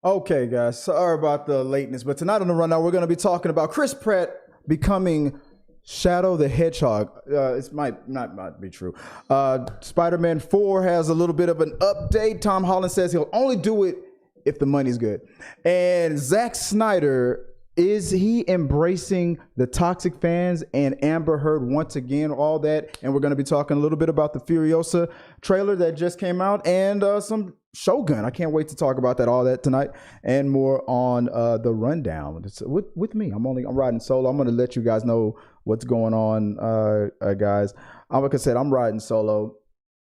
Okay, guys, sorry about the lateness, but tonight on the rundown, we're going to be talking about Chris Pratt becoming Shadow the Hedgehog. It might be true. Spider-Man 4 has a little bit of an update. Tom Holland says he'll only do it if the money's good. And Zack Snyder, is he embracing the toxic fans and Amber Heard once again, all that? And we're going to be talking a little bit about the Furiosa trailer that just came out and some Shogun. I can't wait to talk about that, all that tonight and more on the rundown. It's with me. I'm riding solo. I'm going to let you guys know what's going on, guys. Like I said, I'm riding solo.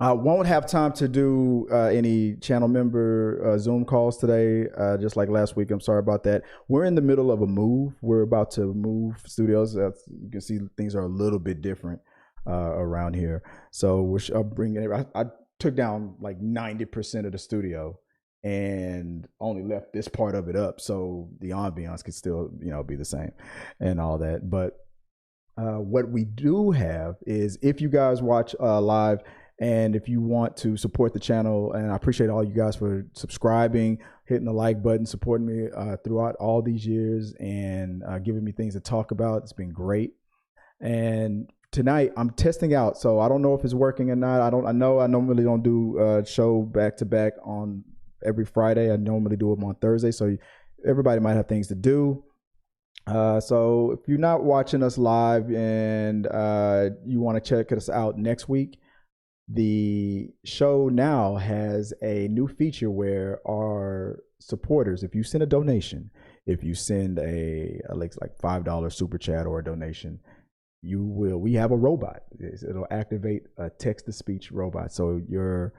I won't have time to do any channel member Zoom calls today, just like last week. I'm sorry about that. We're in the middle of a move. We're about to move studios. You can see things are a little bit different around here. So we're bringing. I took down like 90% of the studio and only left this part of it up, so the ambiance could still, be the same and all that. But what we do have is, if you guys watch live, and if you want to support the channel, and I appreciate all you guys for subscribing, hitting the like button, supporting me throughout all these years, and giving me things to talk about. It's been great. And tonight I'm testing out, so I don't know if it's working or not. I normally don't do show back to back on every Friday. I normally do them on Thursday, so everybody might have things to do. So if you're not watching us live and you want to check us out next week, the show now has a new feature where our supporters, if you send a donation, if you send a like $5 super chat or a donation, we have a robot. It'll activate a text-to-speech robot. So your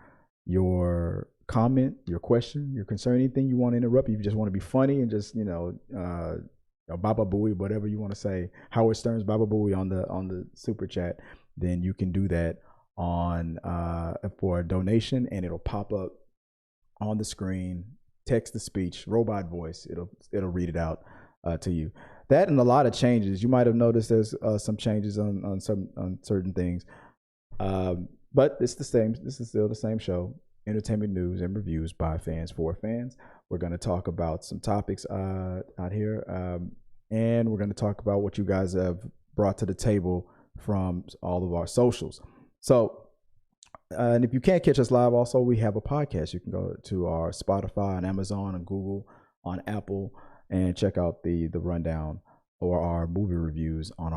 comment, your question, your concern, anything you want to interrupt, if you just want to be funny and just Baba Booey, whatever you want to say, Howard Stern's Baba Booey on the super chat, then you can do that on for a donation, and it'll pop up on the screen, text to speech, robot voice. It'll read it out to you. That and a lot of changes. You might have noticed there's some changes on certain things, but it's the same. This is still the same show: entertainment news and reviews by fans for fans. We're going to talk about some topics out here, and we're going to talk about what you guys have brought to the table from all of our socials. So, and if you can't catch us live, also, we have a podcast. You can go to our Spotify and Amazon and Google, on Apple, and check out the rundown or our movie reviews on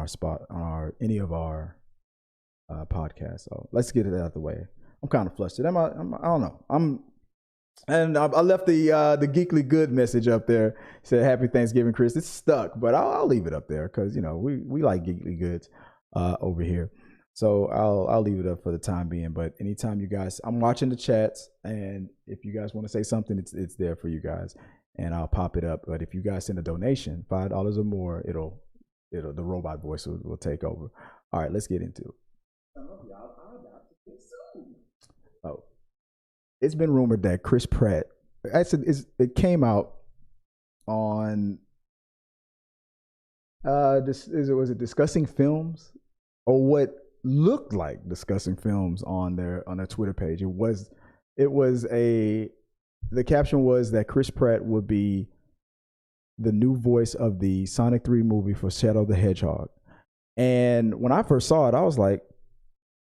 any of our podcasts. So let's get it out of the way. I'm kind of flustered. I don't know. I left the Geekly Good message up there. It said Happy Thanksgiving, Chris. It's stuck, but I'll leave it up there because we like Geekly Goods over here. So I'll leave it up for the time being. But anytime you guys, I'm watching the chats, and if you guys want to say something, it's there for you guys, and I'll pop it up. But if you guys send a donation, $5 or more, the robot voice will take over. All right, let's get into it. Oh, it's been rumored that Chris Pratt, it came out on was it Discussing Films, or what looked like Discussing Films on their Twitter page. The caption was that Chris Pratt would be the new voice of the Sonic 3 movie for Shadow the Hedgehog. And when I first saw it, I was like,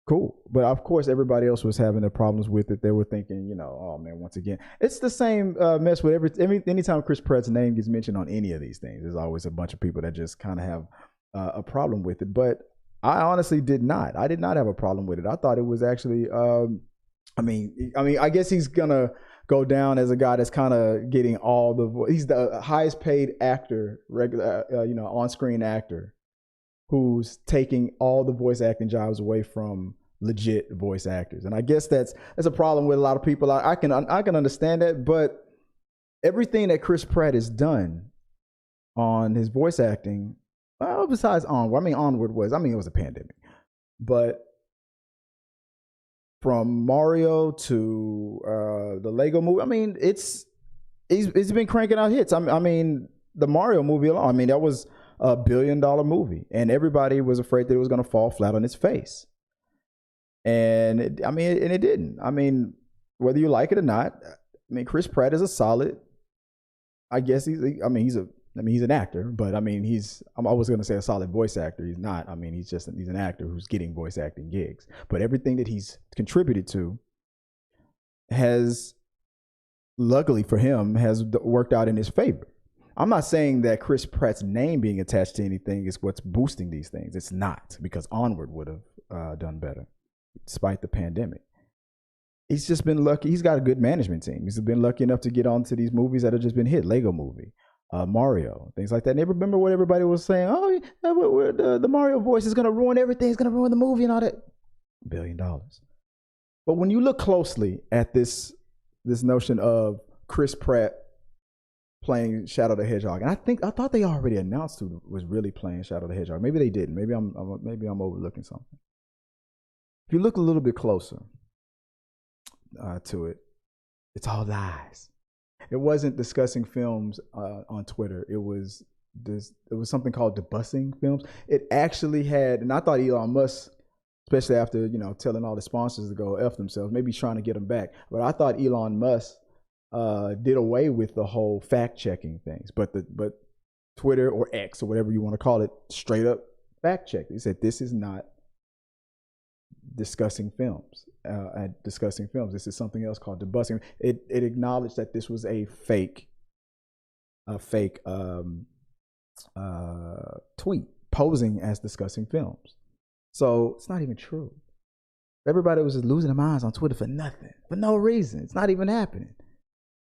cool. But of course, everybody else was having their problems with it. They were thinking, oh man, once again, it's the same mess with anytime Chris Pratt's name gets mentioned on any of these things, there's always a bunch of people that just kind of have a problem with it. But I honestly did not. I did not have a problem with it. I thought it was actually, I guess he's gonna go down as a guy that's kind of getting all the. He's the highest paid actor, regular, on-screen actor, who's taking all the voice acting jobs away from legit voice actors. And I guess that's a problem with a lot of people. I can understand that, but everything that Chris Pratt has done on his voice acting. Well, besides Onward was it was a pandemic, but from Mario to the Lego movie, he's been cranking out hits. The Mario movie alone, that was a $1 billion movie, and everybody was afraid that it was going to fall flat on its face, and it didn't. Whether you like it or not, Chris Pratt is a solid I guess he's an actor, but I mean, I'm always going to say a solid voice actor. He's not. I mean, he's an actor who's getting voice acting gigs. But everything that he's contributed to has, luckily for him, has worked out in his favor. I'm not saying that Chris Pratt's name being attached to anything is what's boosting these things. It's not, because Onward would have done better, despite the pandemic. He's just been lucky. He's got a good management team. He's been lucky enough to get onto these movies that have just been hit. Lego movie, Mario, things like that. And remember what everybody was saying? Oh, the Mario voice is going to ruin everything. It's going to ruin the movie and all that. $1 billion. But when you look closely at this notion of Chris Pratt playing Shadow the Hedgehog, and I thought they already announced who was really playing Shadow the Hedgehog. Maybe they didn't. Maybe I'm overlooking something. If you look a little bit closer to it, it's all lies. It wasn't discussing films on Twitter. It was something called debussing films. It actually had, and I thought Elon Musk, especially after telling all the sponsors to go F themselves, maybe trying to get them back. But I thought Elon Musk did away with the whole fact checking things. But Twitter or X or whatever you want to call it, straight up fact checked. He said this is not discussing films. This is something else called debussing. It acknowledged that this was a fake tweet posing as discussing films. So it's not even true. Everybody was just losing their minds on Twitter for nothing, for no reason. It's not even happening.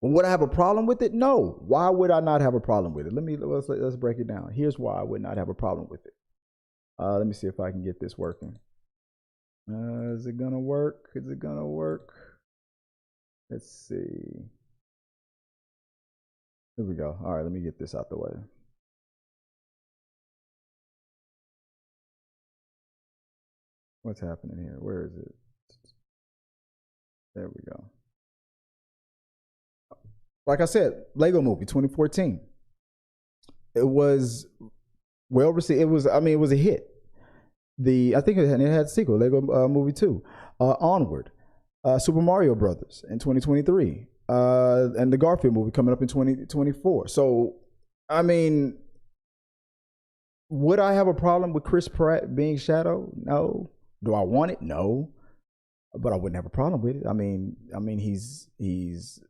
Would I have a problem with it? No. Why would I not have a problem with it? Let's break it down. Here's why I would not have a problem with it. Let me see if I can get this working. Is it gonna work? Let's see. Here we go. All right, let me get this out the way. What's happening here? Where is it? There we go. Like I said, Lego movie 2014. It was well received. It was a hit. I think it had a sequel, Lego Movie 2, Onward, Super Mario Brothers in 2023, and the Garfield movie coming up in 2024. So, I mean, would I have a problem with Chris Pratt being Shadow? No. Do I want it? No. But I wouldn't have a problem with it. I mean, he's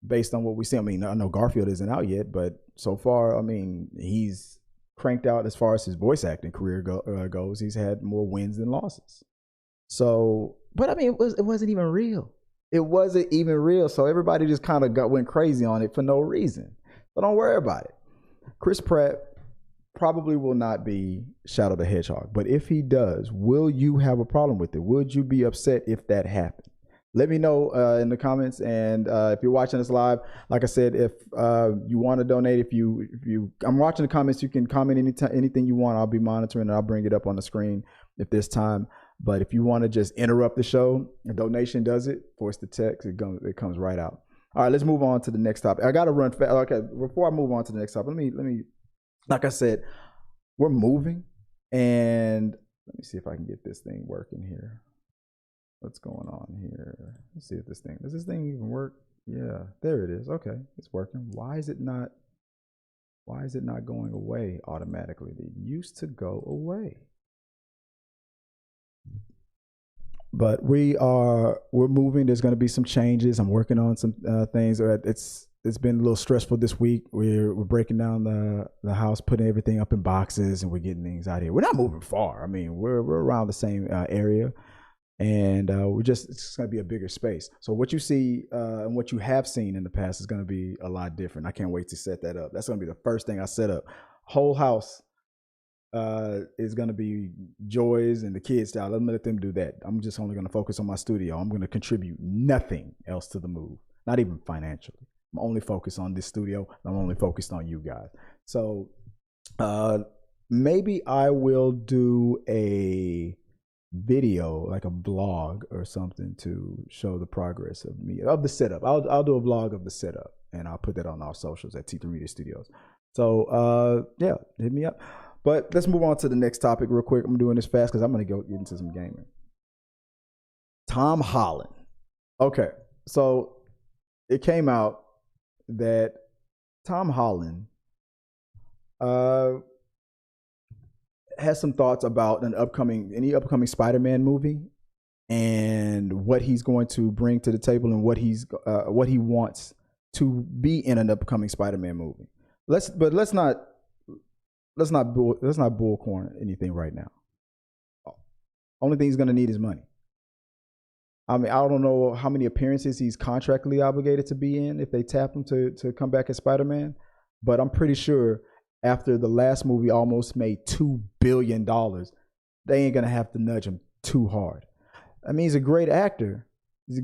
based on what we see. I mean, I know Garfield isn't out yet, but so far, I mean, he's cranked out as far as his voice acting career goes. He's had more wins than losses. So, but I mean, it wasn't even real. It wasn't even real. So everybody just kind of went crazy on it for no reason. So don't worry about it. Chris Pratt probably will not be Shadow the Hedgehog. But if he does, will you have a problem with it? Would you be upset if that happened? Let me know in the comments, and if you're watching this live, like I said, if you want to donate, I'm watching the comments, you can comment anything you want. I'll be monitoring and I'll bring it up on the screen if there's time. But if you want to just interrupt the show, a donation does it. Force the text, it comes right out. All right, let's move on to the next topic. I got to run fast. Okay, before I move on to the next topic, let me. Like I said, we're moving, and let me see if I can get this thing working here. What's going on here? Let's see if does this thing even work? Yeah, there it is. Okay, it's working. Why is it not going away automatically? It used to go away. But we're moving. There's going to be some changes. I'm working on some things. It's been a little stressful this week. We're breaking down the house, putting everything up in boxes, and we're getting things out here. We're not moving far. I mean, we're around the same area. And it's going to be a bigger space. So what you see and what you have seen in the past is going to be a lot different. I can't wait to set that up. That's going to be the first thing I set up. Whole house is going to be Joy's and the kids' style. I'm going to let them do that. I'm just only going to focus on my studio. I'm going to contribute nothing else to the move, not even financially. I'm only focused on this studio. I'm only focused on you guys. So maybe I will do a video, like a vlog or something, to show the progress of the setup. I'll do a vlog of the setup, and I'll put that on our socials at T3 Media Studios. So yeah, hit me up. But let's move on to the next topic real quick. I'm doing this fast because I'm going to go into some gaming. Tom Holland. Okay, so it came out that Tom Holland uh, has some thoughts about any upcoming Spider-Man movie and what he's going to bring to the table and what he wants to be in an upcoming Spider-Man movie. Let's not bullcorn anything right now. Only thing he's going to need is money. I mean, I don't know how many appearances he's contractually obligated to be in if they tap him to come back as Spider-Man, but I'm pretty sure after the last movie almost made $2 billion, they ain't gonna have to nudge him too hard. I mean, he's a great actor. He's a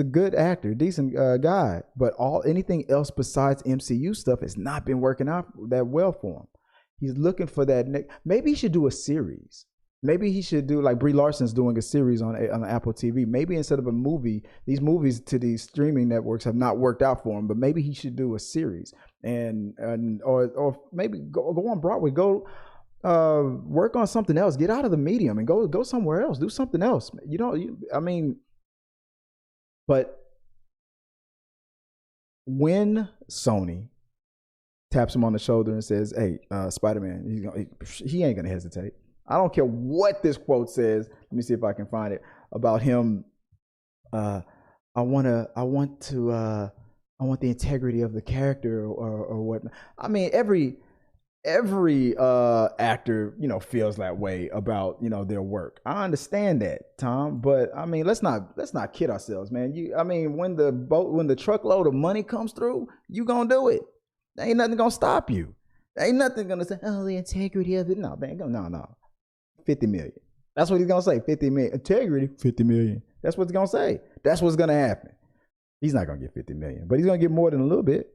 good actor, decent guy. But anything else besides MCU stuff has not been working out that well for him. He's looking for that. Maybe he should do a series. Maybe he should do like Brie Larson's doing a series on Apple TV. Maybe instead of a movie, these movies to these streaming networks have not worked out for him. But maybe he should do a series or maybe go on Broadway. Go work on something else. Get out of the medium and go somewhere else. Do something else. But when Sony taps him on the shoulder and says, "Hey, Spider-Man," he ain't gonna hesitate. I don't care what this quote says. Let me see if I can find it about him. I want the integrity of the character or whatnot. I mean, every actor, feels that way about, their work. I understand that, Tom, but I mean, let's not kid ourselves, man. When the truckload of money comes through, you gonna do it. There ain't nothing gonna stop you. There ain't nothing gonna say, oh, the integrity of it. No, man, no. 50 million. That's what he's gonna say. 50 million. Integrity, 50 million. That's what he's gonna say. That's what's gonna happen. He's not gonna get 50 million, but he's gonna get more than a little bit.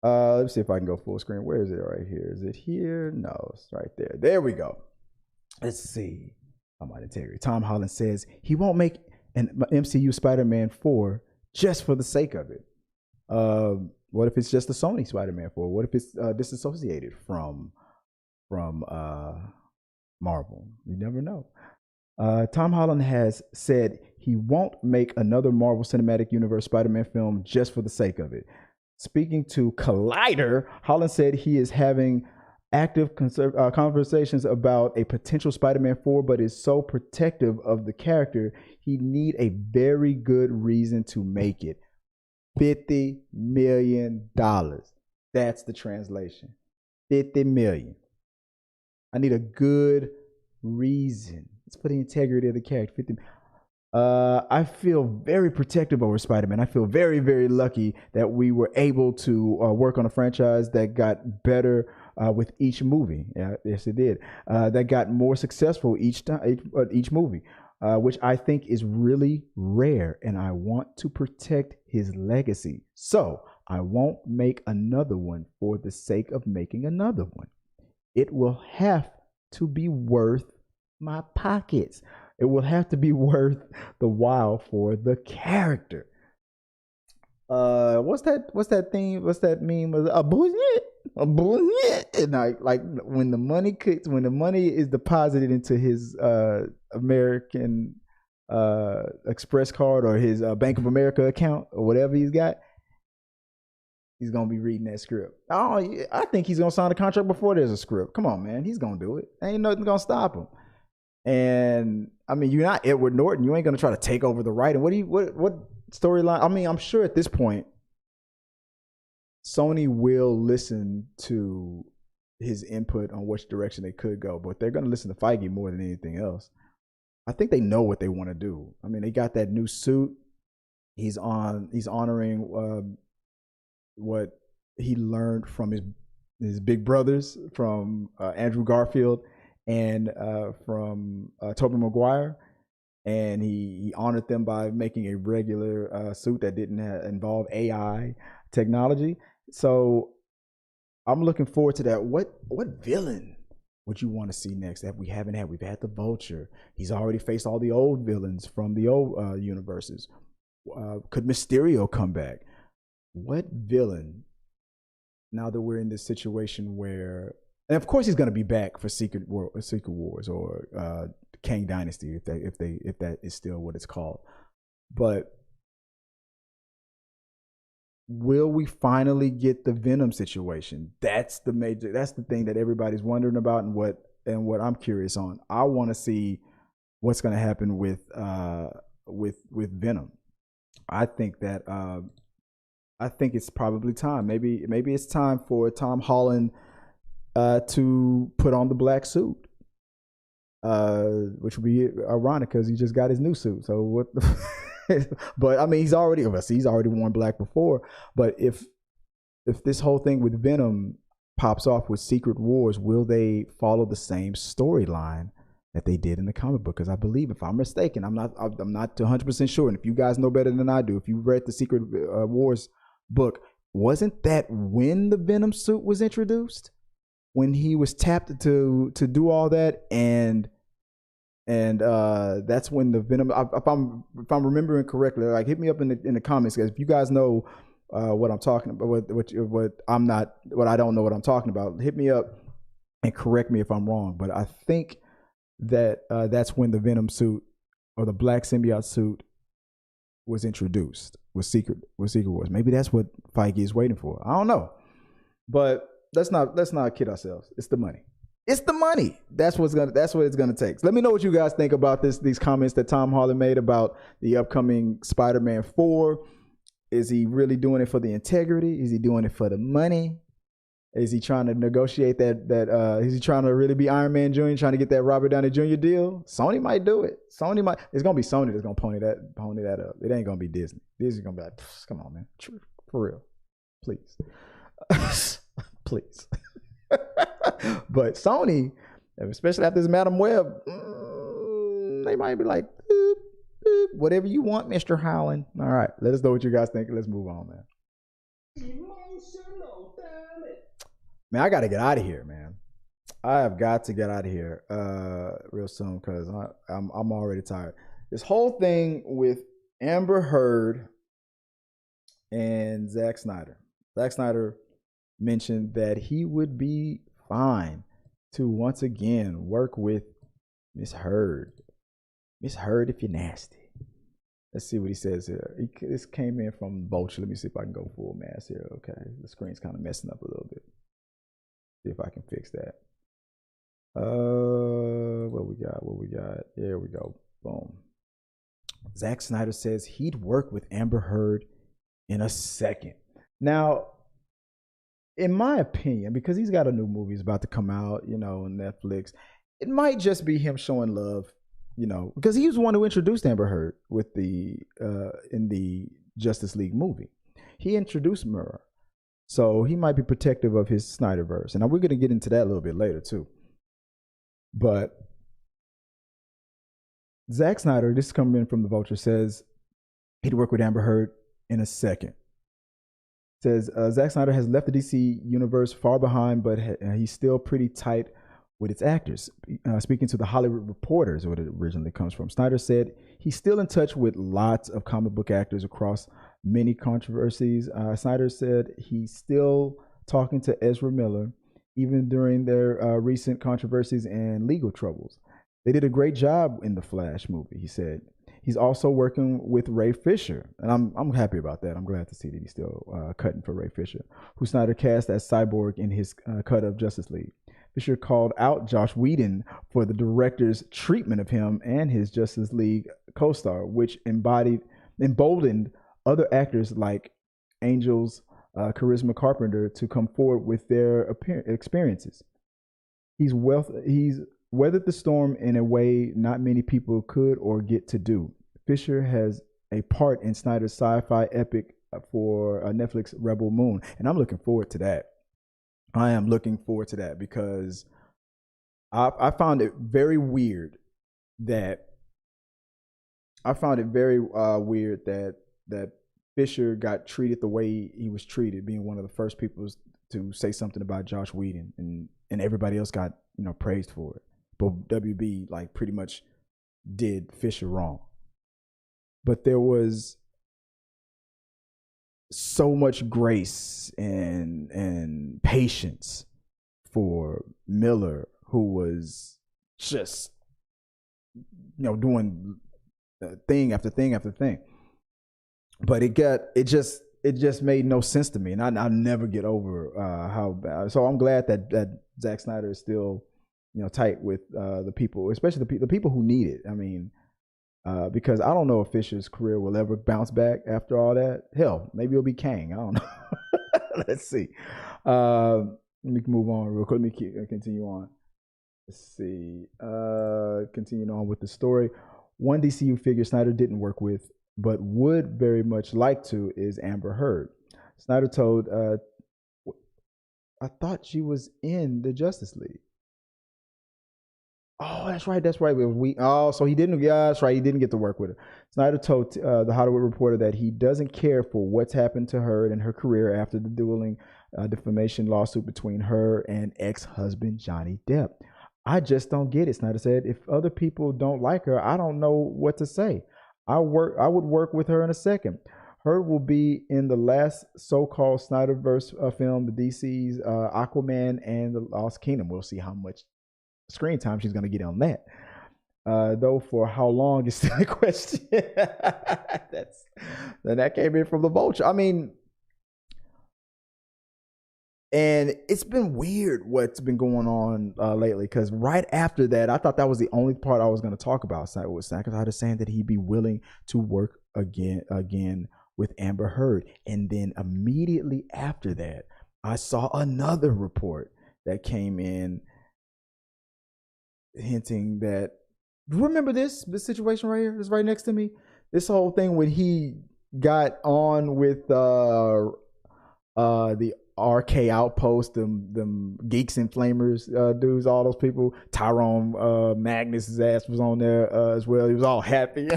Let's see if I can go full screen. Where is it right here? Is it here? No, it's right there. There we go. Let's see. I'm on integrity. Tom Holland says he won't make an MCU Spider-Man 4 just for the sake of it. What if it's just a Sony Spider-Man 4? What if it's disassociated from Marvel? You never know. Tom Holland has said he won't make another Marvel Cinematic Universe Spider-Man film just for the sake of it. Speaking to Collider, Holland said he is having active conversations about a potential Spider-Man 4, but is so protective of the character, he need a very good reason to make it. $50 million. That's the translation. 50 million. I need a good reason. It's for the integrity of the character. 50. I feel very protective over Spider-Man. I feel very, very lucky that we were able to work on a franchise that got better with each movie. Yeah, yes, it did. That got more successful each movie, which I think is really rare. And I want to protect his legacy. So I won't make another one for the sake of making another one. It will have to be worth my pockets. It will have to be worth the while for the character. What's that theme? What's that meme? A bullshit. And like when the money is deposited into his American Express card or his Bank of America account or whatever he's got, he's gonna be reading that script. Oh, I think he's gonna sign a contract before there's a script. Come on, man, he's gonna do it. Ain't nothing gonna stop him. And I mean, you're not Edward Norton. You ain't gonna try to take over the writing. What storyline? I mean, I'm sure at this point, Sony will listen to his input on which direction they could go, but they're gonna listen to Feige more than anything else. I think they know what they want to do. I mean, they got that new suit. He's honoring what he learned from his big brothers, from Andrew Garfield and from Tobey Maguire, and he honored them by making a regular suit that didn't involve AI technology. So I'm looking forward to that. What villain would you want to see next that we haven't had? We've had the Vulture. He's already faced all the old villains from the old universes. Could Mysterio come back? What villain, now that we're in this situation where, and of course he's going to be back for Secret Wars or Kang Dynasty if that is still what it's called. But will we finally get the Venom situation? That's the thing that everybody's wondering about, and what I'm curious on. I want to see what's going to happen with Venom. I think it's probably time. Maybe it's time for Tom Holland to put on the black suit, which would be ironic because he just got his new suit. So what? But I mean, he's already worn black before. But if this whole thing with Venom pops off with Secret Wars, will they follow the same storyline that they did in the comic book? Because I believe, if I'm mistaken, I'm not 100% sure. And if you guys know better than I do, if you read the Secret Wars book, wasn't that when the Venom suit was introduced? When he was tapped to do all that, and that's when the Venom. If I'm remembering correctly, like, hit me up in the comments, guys. If you guys know what I'm talking about, what I don't know what I'm talking about, hit me up and correct me if I'm wrong. But I think that that's when the Venom suit, or the black symbiote suit, was introduced with Secret Wars. Maybe that's what Feige is waiting for. I don't know, but let's not kid ourselves. It's the money. It's the money. That's what it's gonna take. So let me know what you guys think about these comments that Tom Holland made about the upcoming Spider-Man 4. Is he really doing it for the integrity? Is he doing it for the money? Is he trying to negotiate that is he trying to really be Iron Man Jr., trying to get that Robert Downey Jr. deal? Sony might do it. It's gonna be Sony that's gonna pony that up. It ain't gonna be Disney. Disney's gonna be like, come on, man. For real. Please. Please. But Sony, especially after this Madam Web, they might be like, boop, boop, whatever you want, Mr. Holland. All right, let us know what you guys think. Let's move on, man. Emotional, damn it. Man, I got to get out of here, man. I have got to get out of here real soon, because I'm already tired. This whole thing with Amber Heard and Zack Snyder. Zack Snyder mentioned that he would be fine to once again work with Miss Heard. Miss Heard, if you're nasty. Let's see what he says here. This came in from Vulture. Let me see if I can go full mass here. Okay, the screen's kind of messing up a little bit. See if I can fix that. What we got? There we go. Boom. Zack Snyder says he'd work with Amber Heard in a second. Now, in my opinion, because he's got a new movie is about to come out, on Netflix, it might just be him showing love, because he was the one who introduced Amber Heard with in the Justice League movie. He introduced Murrah. So he might be protective of his Snyderverse. And we're going to get into that a little bit later, too. But Zack Snyder, this is coming in from the Vulture, says he'd work with Amber Heard in a second. Says Zack Snyder has left the DC universe far behind, but he's still pretty tight with its actors. Speaking to the Hollywood Reporters, what it originally comes from, Snyder said he's still in touch with lots of comic book actors across many controversies. Snyder said he's still talking to Ezra Miller, even during their recent controversies and legal troubles. They did a great job in the Flash movie, he said. He's also working with Ray Fisher, and I'm happy about that. I'm glad to see that he's still cutting for Ray Fisher, who Snyder cast as Cyborg in his cut of Justice League. Fisher called out Joss Whedon for the director's treatment of him and his Justice League co-star, which emboldened other actors like Angel's Charisma Carpenter to come forward with their experiences. He's weathered the storm in a way not many people could or get to do. Fisher has a part in Snyder's sci-fi epic for Netflix Rebel Moon, and I'm looking forward to that. I am looking forward to that because I found it very weird that Fisher got treated the way he was treated, being one of the first people to say something about Joss Whedon, and everybody else got praised for it. But WB pretty much did Fisher wrong. But there was so much grace and patience for Miller, who was just doing thing after thing after thing. But it it just made no sense to me, and I never get over how bad. So I'm glad that Zack Snyder is still, tight with the people, especially the people who need it. I mean, because I don't know if Fisher's career will ever bounce back after all that. Hell, maybe it'll be Kang. I don't know. Let's see. Let me move on real quick. Let me continue on. Let's see. Continuing on with the story. One DCU figure Snyder didn't work with, but would very much like to, is Amber Heard. Snyder told, I thought she was in the Justice League. Oh, that's right. So he didn't. Yeah, that's right. He didn't get to work with her. Snyder told the Hollywood Reporter that he doesn't care for what's happened to her and her career after the dueling defamation lawsuit between her and ex-husband Johnny Depp. I just don't get it, Snyder said. If other people don't like her, I don't know what to say. I would work with her in a second. Heard will be in the last so-called Snyderverse film, the DC's Aquaman and the Lost Kingdom. We'll see how much screen time she's going to get on that. Though for how long is still a question. That came in from the Vulture. I mean, and it's been weird what's been going on lately, because right after that, I thought that was the only part I was going to talk about with Snyder. I was saying that he'd be willing to work again with Amber Heard. And then immediately after that, I saw another report that came in hinting that, remember this situation right here? This right next to me. This whole thing when he got on with the RK Outpost, them Geeks and Flamers dudes, all those people. Tyrone Magnus's ass was on there as well. He was all happy.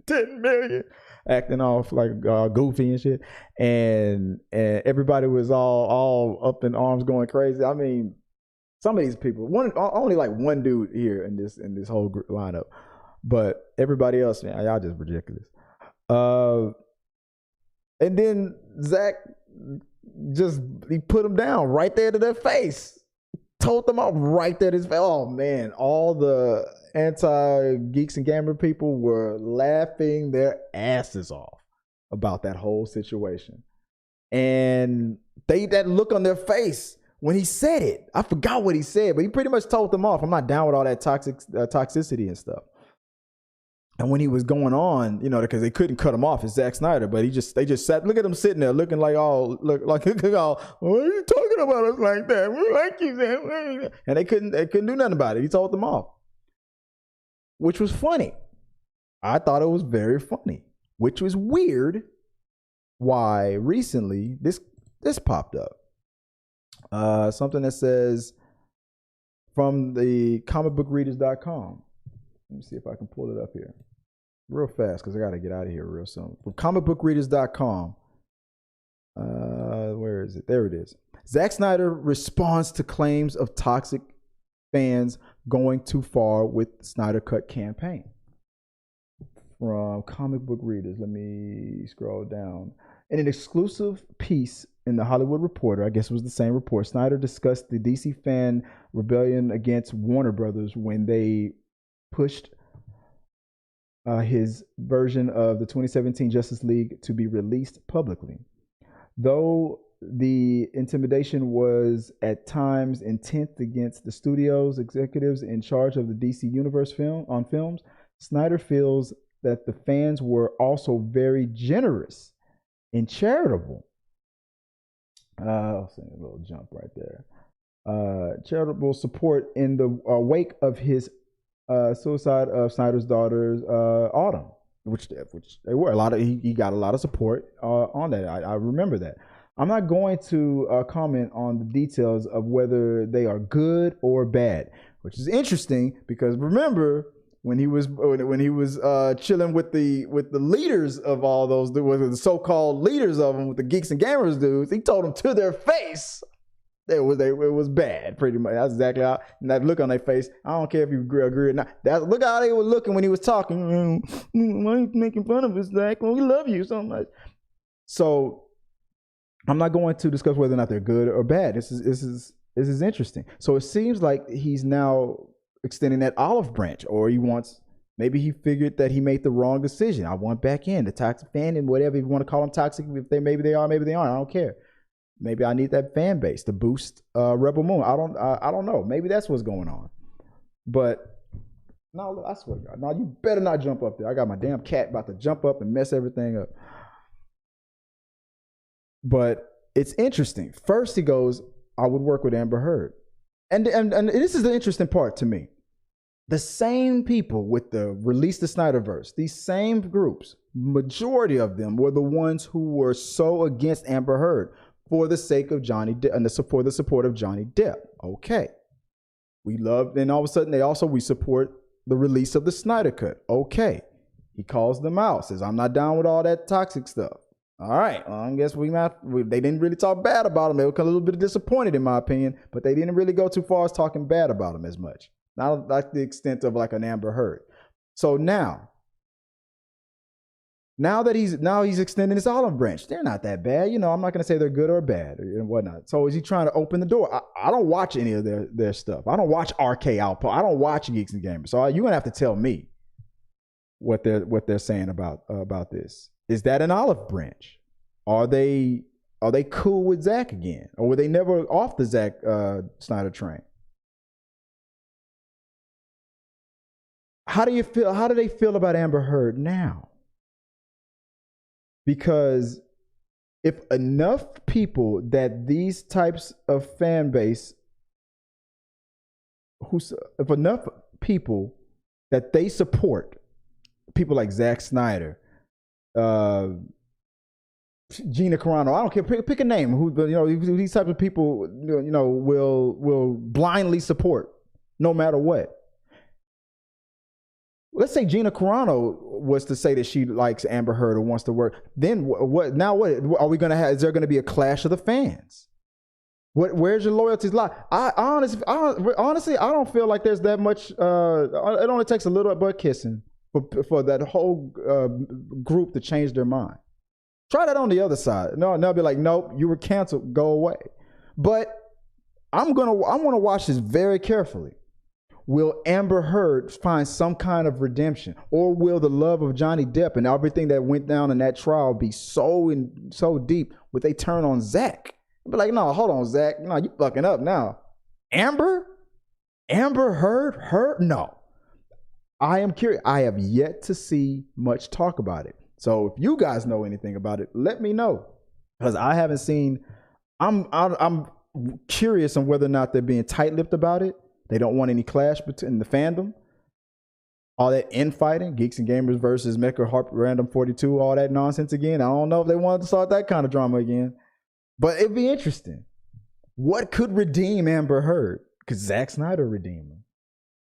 10 million. Acting off like goofy and shit. And everybody was all up in arms going crazy. I mean, some of these people, only like one dude here in this whole group lineup, but everybody else, man, y'all just ridiculous. And then Zach he put them down right there to their face, told them off right there to his face. Oh man, all the anti-Geeks and Gamer people were laughing their asses off about that whole situation, and that look on their face. When he said it, I forgot what he said, but he pretty much told them off. I'm not down with all that toxicity and stuff. And when he was going on, because they couldn't cut him off, it's Zack Snyder, but they just sat. Look at him sitting there, looking like all, what are you talking about us like that? We like you, and they couldn't do nothing about it. He told them off, which was funny. I thought it was very funny, which was weird. Why recently this popped up. Something that says from the comicbookreaders.com. Let me see if I can pull it up here real fast, because I got to get out of here real soon. From comicbookreaders.com. Where is it? There it is. Zack Snyder responds to claims of toxic fans going too far with Snyder Cut campaign. From Comic Book Readers. Let me scroll down. In an exclusive piece in the Hollywood Reporter, I guess it was the same report, Snyder discussed the DC fan rebellion against Warner Brothers when they pushed his version of the 2017 Justice League to be released publicly. Though the intimidation was at times intense against the studio's executives in charge of the DC Universe films, Snyder feels that the fans were also very generous and charitable. I'll send a little jump right there. Charitable support in the wake of his suicide of Snyder's daughters, Autumn, which they were a lot of. He got a lot of support on that. I remember that. I'm not going to comment on the details of whether they are good or bad, which is interesting because remember when he was chilling with the leaders of all those, the so-called leaders of them, with the Geeks and Gamers dudes, he told them to their face it was bad, pretty much. That's exactly how, and that look on their face. I don't care if you agree or not. Look how they were looking when he was talking. Why are you making fun of us, Zach? Well, we love you so much. So I'm not going to discuss whether or not they're good or bad. This is interesting. So it seems like he's now extending that olive branch, or he wants Maybe he figured that he made the wrong decision. I want back in the toxic fan and whatever you want to call them toxic. If they maybe they are, maybe they aren't. I don't care. Maybe I need that fan base to boost Rebel Moon. I don't know. Maybe that's what's going on. But no, I swear to God, no, you better not jump up there. I got my damn cat about to jump up and mess everything up. But it's interesting. First, he goes, "I would work with Amber Heard," and this is the interesting part to me. The same people with the release the Snyderverse, these same groups, majority of them were the ones who were so against Amber Heard for the sake of Johnny Depp and for the support of Johnny Depp. Okay. We love, and all of a sudden we support the release of the Snyder Cut. Okay. He calls them out, says, "I'm not down with all that toxic stuff." All right. Well, I guess they didn't really talk bad about him. They were a little bit disappointed, in my opinion, but they didn't really go too far as talking bad about him as much. Not like the extent of like an Amber Heard. So now that he's extending his olive branch, they're not that bad. I'm not going to say they're good or bad and whatnot. So is he trying to open the door? I don't watch any of their stuff. I don't watch RK Outpost. I don't watch Geeks and Gamers. So you're going to have to tell me what they're saying about this. Is that an olive branch? Are they cool with Zack again? Or were they never off the Zack Snyder train? How do you feel? How do they feel about Amber Heard now? Because if enough people that these types of fan base, if enough people that they support, people like Zack Snyder, Gina Carano, I don't care, pick a name. These types of people, will blindly support no matter what. Let's say Gina Carano was to say that she likes Amber Heard or wants to work. Then what? Now what are we going to have? Is there going to be a clash of the fans? Where's your loyalties lie? Honestly, I don't feel like there's that much. It only takes a little butt kissing for that whole group to change their mind. Try that on the other side. No, they'll be like, "Nope, you were canceled. Go away." But I want to watch this very carefully. Will Amber Heard find some kind of redemption, or will the love of Johnny Depp and everything that went down in that trial be so deep? Would they turn on Zack? Be like, "No, hold on, Zack. No, you fucking up now." Amber Heard? No. I am curious. I have yet to see much talk about it. So if you guys know anything about it, let me know, because I haven't seen. I'm curious on whether or not they're being tight-lipped about it. They don't want any clash between the fandom. All that infighting, Geeks and Gamers versus Mecha Harp Random 42, all that nonsense again. I don't know if they wanted to start that kind of drama again. But it'd be interesting. What could redeem Amber Heard? Could Zack Snyder redeem him?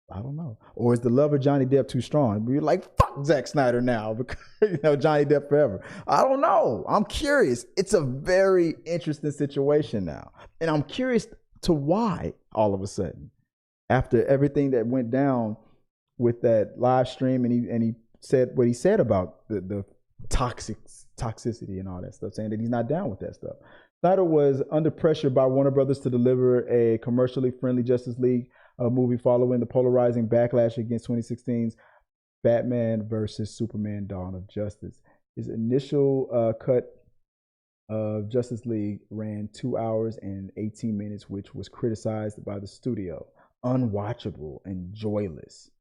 I don't know. Or is the love of Johnny Depp too strong? We're like, fuck Zack Snyder now, because Johnny Depp forever. I don't know. I'm curious. It's a very interesting situation now. And I'm curious to why all of a sudden, after everything that went down with that live stream, and he said what he said about the toxicity and all that stuff, saying that he's not down with that stuff. Snyder was under pressure by Warner Brothers to deliver a commercially friendly Justice League movie following the polarizing backlash against 2016's Batman versus Superman: Dawn of Justice. His initial cut of Justice League ran 2 hours and 18 minutes, which was criticized by the studio. Unwatchable and joyless.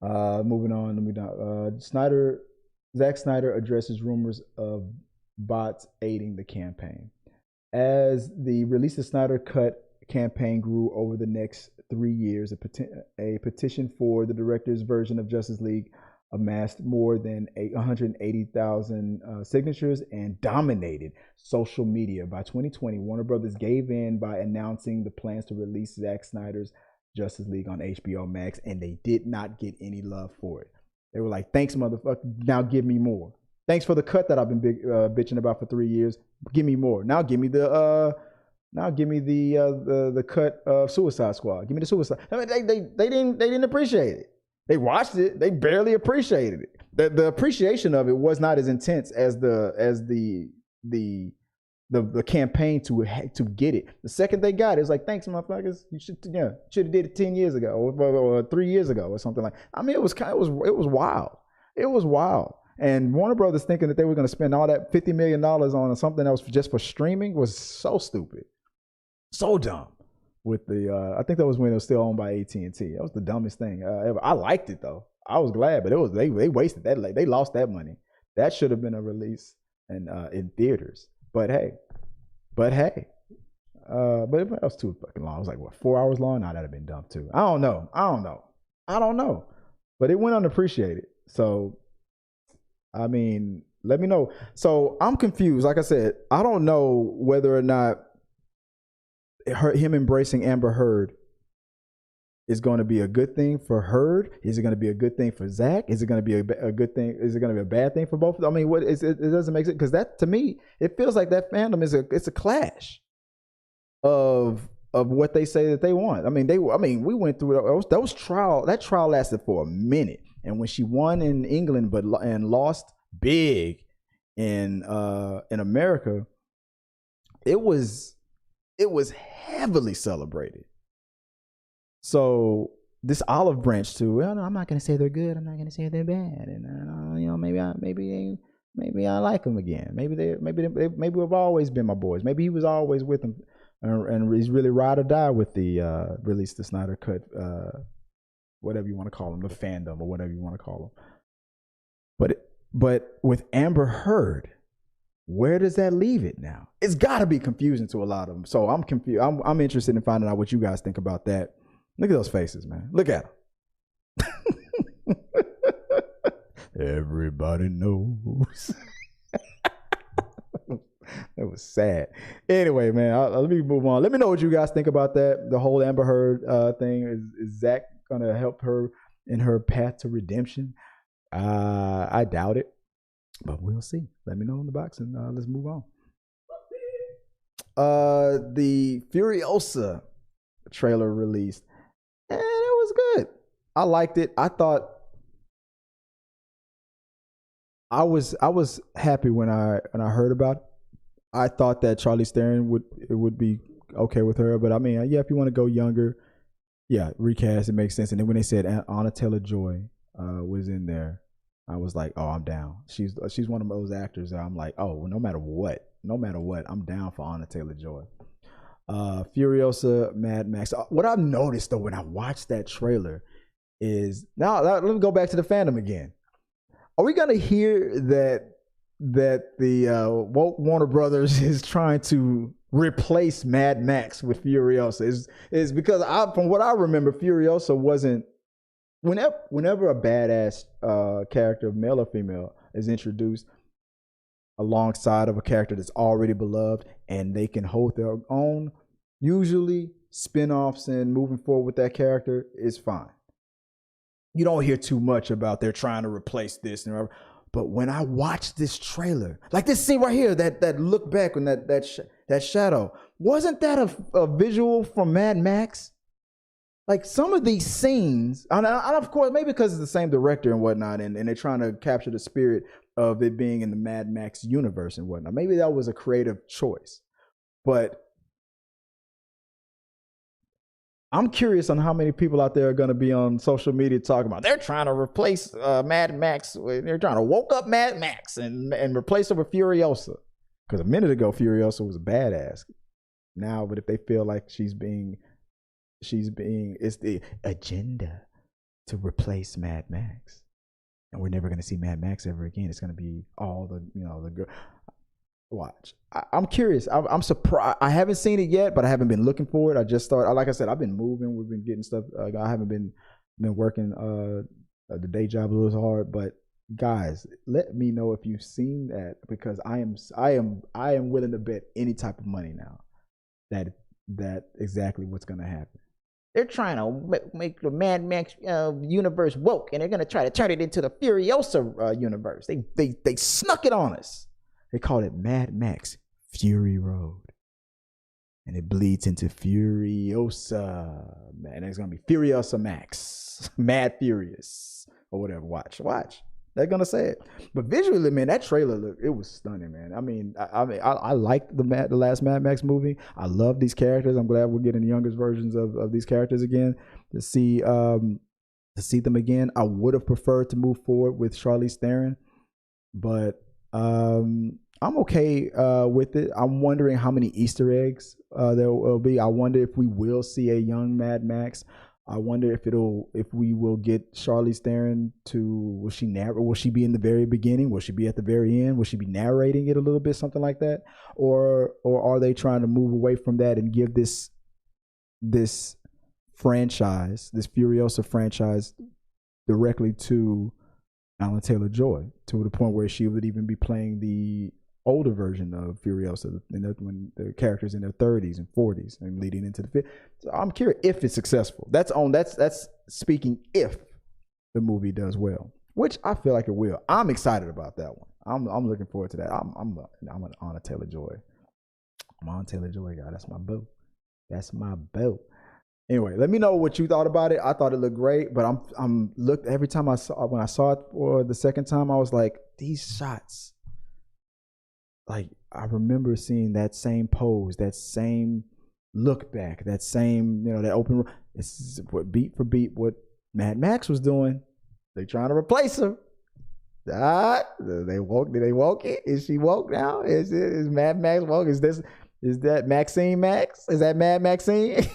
Moving on. Zack Snyder addresses rumors of bots aiding the campaign. As the Release the Snyder Cut campaign grew over the next 3 years, a petition for the director's version of Justice League amassed more than 180,000 signatures and dominated social media. By 2020, Warner Brothers gave in by announcing the plans to release Zack Snyder's Justice League on HBO Max, and they did not get any love for it. They were like, "Thanks, motherfucker. Now give me more. Thanks for the cut that I've been bitching about for 3 years. Give me more. Now give me the cut of Suicide Squad. Give me the Suicide." I mean, they didn't appreciate it. They watched it. They barely appreciated it. The appreciation of it was not as intense as the the campaign to get it. The second they got it, it's like, thanks, motherfuckers. You should have did it 10 years ago or 3 years ago or something like. I mean, it was wild. It was wild. And Warner Brothers thinking that they were going to spend all that $50 million on something that was just for streaming was so stupid, so dumb. With the, I think that was when it was still owned by AT&T. That was the dumbest thing ever. I liked it though. I was glad, but it was they wasted that. They lost that money. That should have been a release in theaters. But hey, but it was too fucking long. It was like what, 4 hours long? Nah, that'd have been dumb too. I don't know. But it went unappreciated. So, I mean, let me know. So I'm confused. Like I said, I don't know whether or not him embracing Amber Heard is going to be a good thing for Heard. Is it going to be a good thing for Zack? Is it going to be a good thing? Is it going to be a bad thing for both of them? I mean, what is it? It doesn't make sense, because that, to me, it feels like that fandom it's a clash of what they say that they want. I mean, we went through that trial lasted for a minute, and when she won in England and lost big in America, it was heavily celebrated. So this olive branch too. Well, no, I'm not going to say they're good. I'm not going to say they're bad. And maybe I like them again. Maybe we've always been my boys. Maybe he was always with them, and he's really ride or die with the release the Snyder cut, whatever you want to call them, the fandom or whatever you want to call them. But with Amber Heard, where does that leave it now? It's got to be confusing to a lot of them. So I'm confused. I'm interested in finding out what you guys think about that. Look at those faces, man. Look at them. Everybody knows. That was sad. Anyway, man, let me move on. Let me know what you guys think about that. The whole Amber Heard thing. Is Zack gonna help her in her path to redemption? I doubt it, but we'll see. Let me know in the box, and let's move on. The Furiosa trailer released, and it was good. I liked it. I thought I was happy when I heard about it. I thought that Charlize Theron would be okay with her, but I mean, yeah, if you want to go younger, yeah, recast, it makes sense. And then when they said Anna Taylor-Joy was in there, I was like, oh, I'm down. She's one of those actors that I'm like, oh, no matter what, I'm down for Anna Taylor-Joy. Furiosa, Mad Max. What I've noticed though when I watched that trailer is now let me go back to the fandom again. Are we gonna hear that the woke Warner Brothers is trying to replace Mad Max with Furiosa? Is because from what I remember, Furiosa wasn't. Whenever a badass character, male or female, is introduced alongside of a character that's already beloved and they can hold their own, usually spin-offs and moving forward with that character is fine. You don't hear too much about they're trying to replace this. But when I watched this trailer, like this scene right here, that look back on that shadow, wasn't that a visual from Mad Max? Like some of these scenes, and of course, maybe because it's the same director and whatnot, and they're trying to capture the spirit of it being in the Mad Max universe and whatnot. Maybe that was a creative choice. But I'm curious on how many people out there are going to be on social media talking about they're trying to replace Mad Max. They're trying to woke up Mad Max and replace it with Furiosa. Because a minute ago, Furiosa was a badass. Now, but if they feel like she's being, it's the agenda to replace Mad Max. And we're never going to see Mad Max ever again. It's going to be all the girl. Watch. I'm curious. I'm surprised. I haven't seen it yet, but I haven't been looking for it. I just started. Like I said, I've been moving. We've been getting stuff. I haven't been working the day job a little hard. But guys, let me know if you've seen that, because I am willing to bet any type of money now that exactly what's going to happen. They're trying to make the Mad Max universe woke, and they're going to try to turn it into the Furiosa universe. They snuck it on us. They call it Mad Max Fury Road. And it bleeds into Furiosa. Man, it's going to be Furiosa Max. Mad Furious. Or whatever. Watch. They're gonna say it. But visually, man, that trailer it was stunning, man. I mean, I liked the last Mad Max movie. I love these characters. I'm glad we're getting the youngest versions of these characters again to see them again. I would have preferred to move forward with Charlize Theron, but I'm okay with it. I'm wondering how many Easter eggs there will be. I wonder if we will see a young Mad Max. I wonder if we will get Charlize Theron will she narrate? Will she be in the very beginning? Will she be at the very end? Will she be narrating it a little bit, something like that? Or are they trying to move away from that and give this franchise, this Furiosa franchise, directly to Alan Taylor-Joy, to the point where she would even be playing the older version of Furiosa, when the characters in their 30s and 40s and leading into the 50s. So I'm curious if it's successful. That's speaking if the movie does well, which I feel like it will. I'm excited about that one. I'm looking forward to that. I'm an Anna Taylor-Joy. I'm an Anna Taylor-Joy guy. That's my boo. That's my boo. Anyway, let me know what you thought about it. I thought it looked great, but I'm looked every time when I saw it for the second time, I was like, these shots. Like, I remember seeing that same pose, that same look back, that same, that open. This is what beat for beat what Mad Max was doing. They trying to replace him. They woke. Did they woke it? Is she woke now? Is Mad Max woke? Is that Maxine Max? Is that Mad Maxine?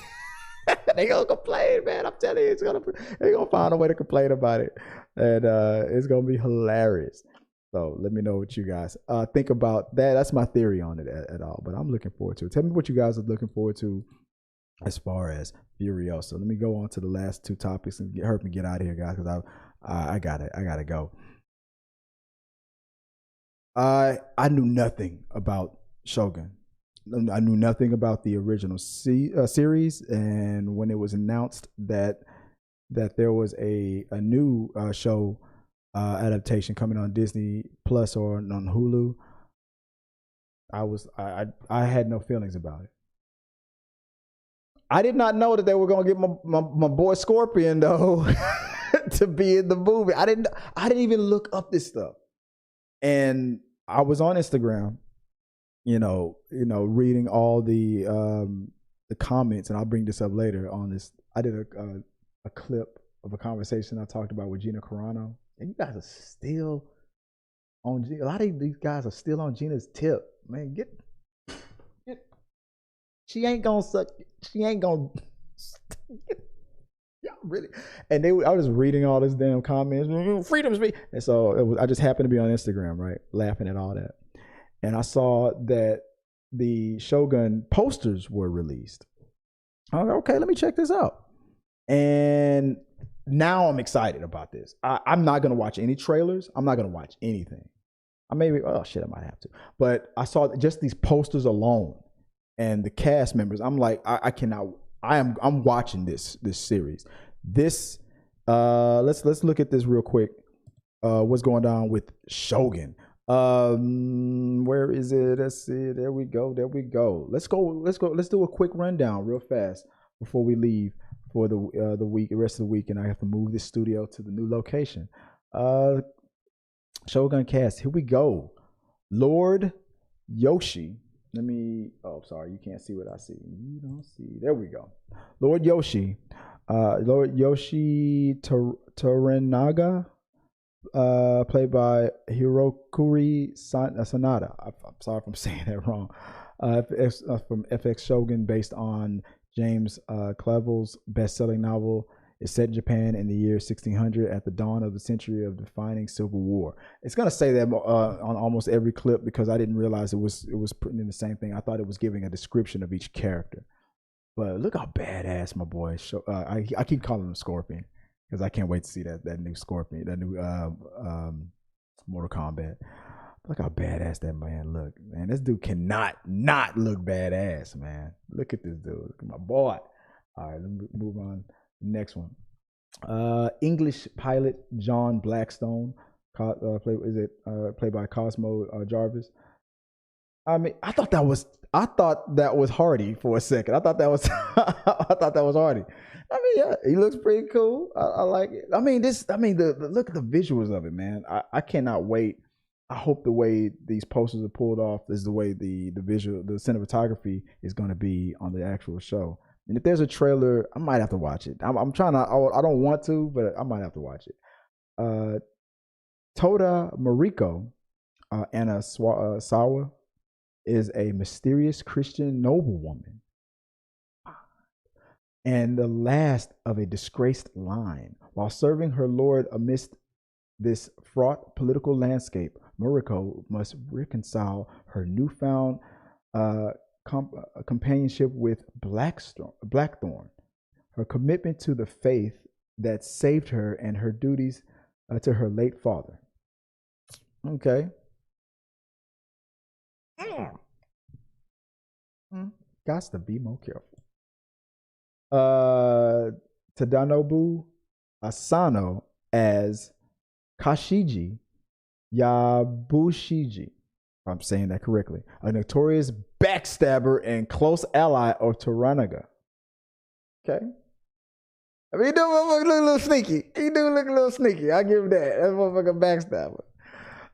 They gonna complain, man. I'm telling you, they're gonna find a way to complain about it, and it's gonna be hilarious. So let me know what you guys think about that. That's my theory on it at all, but I'm looking forward to it. Tell me what you guys are looking forward to as far as Furiosa. Let me go on to the last two topics and help me get out of here, guys, because I gotta go. I knew nothing about Shogun. I knew nothing about the original series, and when it was announced that there was a new show adaptation coming on Disney Plus or on Hulu, I had no feelings about it. I did not know that they were gonna get my boy Scorpion though to be in the movie. I didn't even look up this stuff, and I was on Instagram, reading all the comments, and I'll bring this up later on this. I did a clip of a conversation I talked about with Gina Carano. And you guys are still on Gina. A lot of these guys are still on Gina's tip. Man, get she ain't gonna suck. She ain't gonna. Yeah, really. And I was reading all this damn comments. Freedom speech. And so I just happened to be on Instagram, right, laughing at all that. And I saw that the Shogun posters were released. I was like, okay, let me check this out. And now I'm excited about this. I'm not going to watch any trailers. I'm not going to watch anything. I might have to. But I saw just these posters alone and the cast members. I'm like, I'm watching this series. This, let's look at this real quick. What's going on with Shogun? Where is it? Let's see. There we go. Let's do a quick rundown real fast before we leave for the rest of the week, and I have to move this studio to the new location. Shogun cast. Here we go. Lord Yoshi. Sorry, you can't see what I see. You don't see. There we go. Lord Yoshi. Lord Yoshi Toranaga. Played by Hirokuri Sanada. I'm sorry if I'm saying that wrong. From FX Shogun, based on James Clavell's best-selling novel. It's set in Japan in the year 1600 at the dawn of the century of defining civil war. It's gonna say that on almost every clip because I didn't realize it was putting in the same thing. I thought it was giving a description of each character. But look how badass my boy. I keep calling him Scorpion because I can't wait to see that new Scorpion, that new Mortal Kombat. Look how badass that man look, man. This dude cannot not look badass, man. Look at this dude. Look at my boy. All right, let me move on. Next one. English pilot John Blackstone, played by Cosmo Jarvis. I mean, I thought that was I thought that was Hardy for a second. I thought that was I thought that was Hardy. I mean, yeah, he looks pretty cool. I like it. I mean, the look at the visuals of it, man. I cannot wait. I hope the way these posters are pulled off is the way the cinematography is going to be on the actual show. And if there's a trailer, I might have to watch it. I'm trying to. I don't want to, but I might have to watch it. Toda Mariko Anasawa is a mysterious Christian noblewoman and the last of a disgraced line. While serving her lord amidst this fraught political landscape, Mariko must reconcile her newfound companionship with Blackthorn, her commitment to the faith that saved her, and her duties to her late father. Okay. Gots to be more careful. Tadanobu Asano as Kashiji Yabushiji, if I'm saying that correctly, a notorious backstabber and close ally of Toranaga. Okay. I mean, he do look a little sneaky. He do look a little sneaky. I give him that. That's motherfucking backstabber.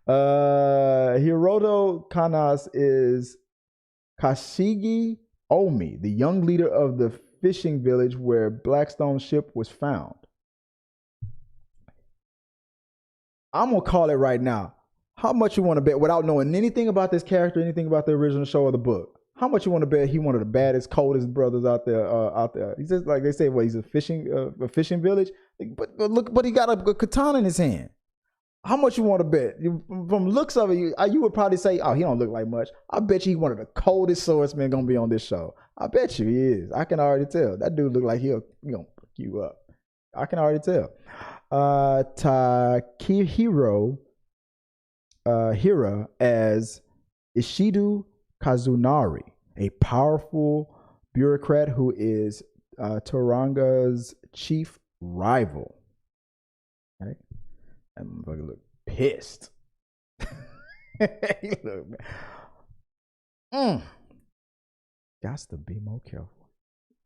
Hiroto Kanas is Kashigi Omi, the young leader of the fishing village where Blackstone's ship was found. I'm going to call it right now. How much you want to bet, without knowing anything about this character, anything about the original show or the book, how much you want to bet he one of the baddest, coldest brothers out there? He's just like they say, he's a fishing village, but he got a katana in his hand. How much you want to bet? From looks of it, you would probably say, oh, he don't look like much. I bet you he's one of the coldest swordsmen gonna be on this show. I bet you he is. I can already tell. That dude look like he'll fuck you up. I can already tell. Takehiro Hira as Ishidu Kazunari, a powerful bureaucrat who is Toranga's chief rival. Okay. That motherfucker look pissed. He look, Gots to be more careful.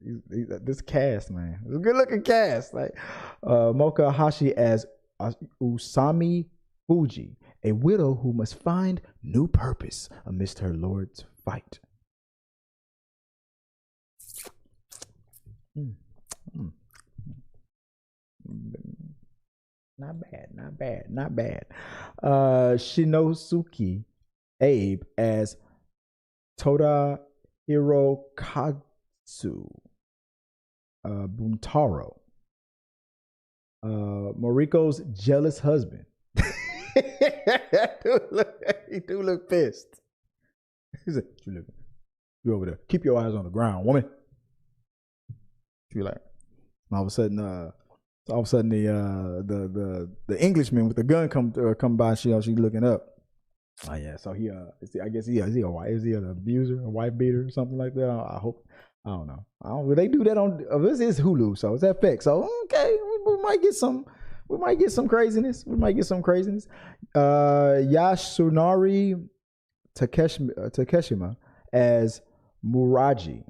This cast, man. It's a good looking cast. Like Moka Hashi as Usami Fuji, a widow who must find new purpose amidst her lord's fight. Not bad. Shinosuke Abe as Toda Hirokatsu Buntaro. Moriko's jealous husband. He do look pissed. He said, you over there. Keep your eyes on the ground, woman. She like, all of a sudden, the Englishman with the gun come by. She looking up. Oh yeah, so he I guess is he an abuser, a wife beater, or something like that? I hope. I don't know. They do that on this is Hulu, so it's FX. So okay, we might get some craziness. Yasunari Takeshima as Muraji,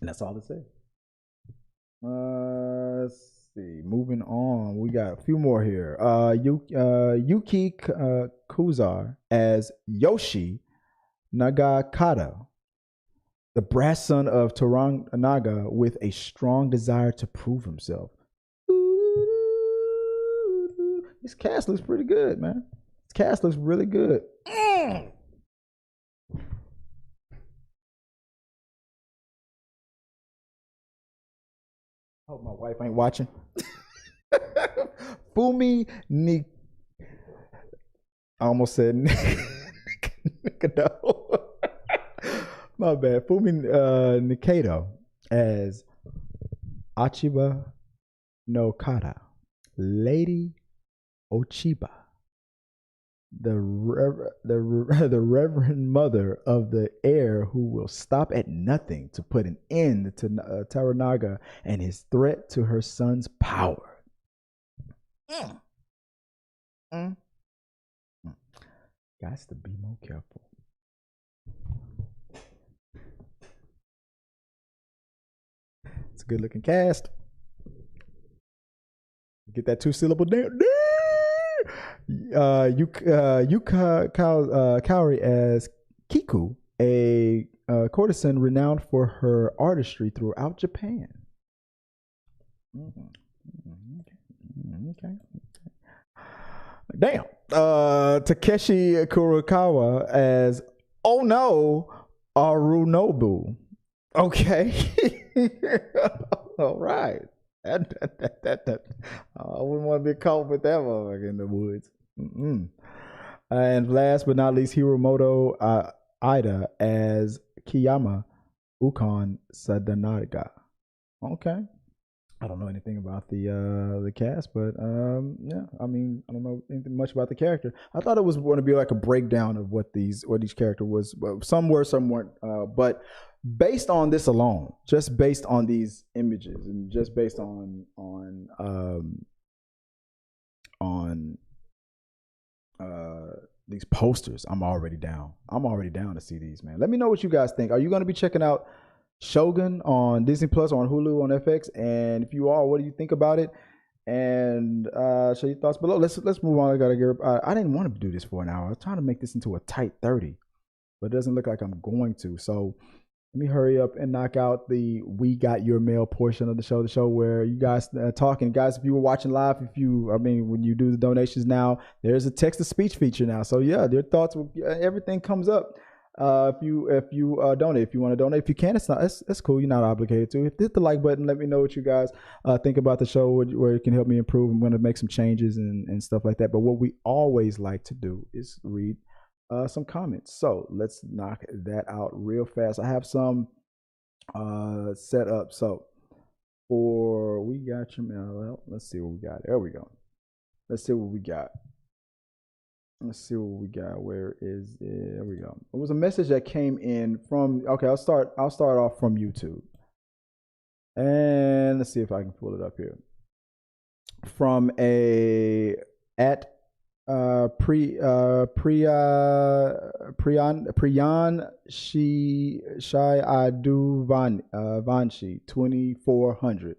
and that's all it says. Let's see. Moving on, we got a few more here. Yuki Kuzar as Yoshi Nagakata, the brass son of Toranaga with a strong desire to prove himself. This cast looks pretty good, man. This cast looks really good. Hope my wife ain't watching. Fumi Ni. I almost said Nikado. My bad. Fumi Nikado as Achiba no Kata, Lady Ochiba, the reverend mother of the heir who will stop at nothing to put an end to Toranaga and his threat to her son's power. Gots to be more careful. It's a good looking cast. Get that 2-syllable down. Yuka Kaori as Kiku, a courtesan renowned for her artistry throughout Japan. Okay. Damn. Takeshi Kurokawa as Oh No Arunobu. Okay. All right. I wouldn't want to be caught with that motherfucker in the woods. And last but not least, Hiromoto Ida as Kiyama Ukon Sadanaga. Okay. I don't know anything about the cast, but yeah, I mean, I don't know anything much about the character. I thought it was going to be like a breakdown of what each character was. Some were, some weren't. But based on this alone, just based on these images, and just based on these posters, I'm already down. I'm already down to see these, man. Let me know what you guys think. Are you going to be checking out Shogun on Disney Plus, on Hulu, on FX? And if you are, what do you think about it? And share your thoughts below. Let's move on. I didn't want to do this for an hour. I was trying to make this into a tight 30, but it doesn't look like I'm going to. So let me hurry up and knock out the We Got Your Mail portion of the show where you guys talking. Guys, if you were watching live, when you do the donations now, there's a text-to-speech feature now. So yeah, their thoughts, everything comes up. If you donate, if you want to donate, if you can, it's cool. You're not obligated to. Hit the like button. Let me know what you guys think about the show, where it can help me improve. I'm going to make some changes and stuff like that. But what we always like to do is read some comments. So let's knock that out real fast. I have some set up. So for We Got Your Mail, let's see what we got. There we go. Let's see what we got. Where is it? There we go. It was a message that came in from. Okay, I'll start off from YouTube, and let's see if I can pull it up here. From a at Priyan Shai Adu Vanshi 2400.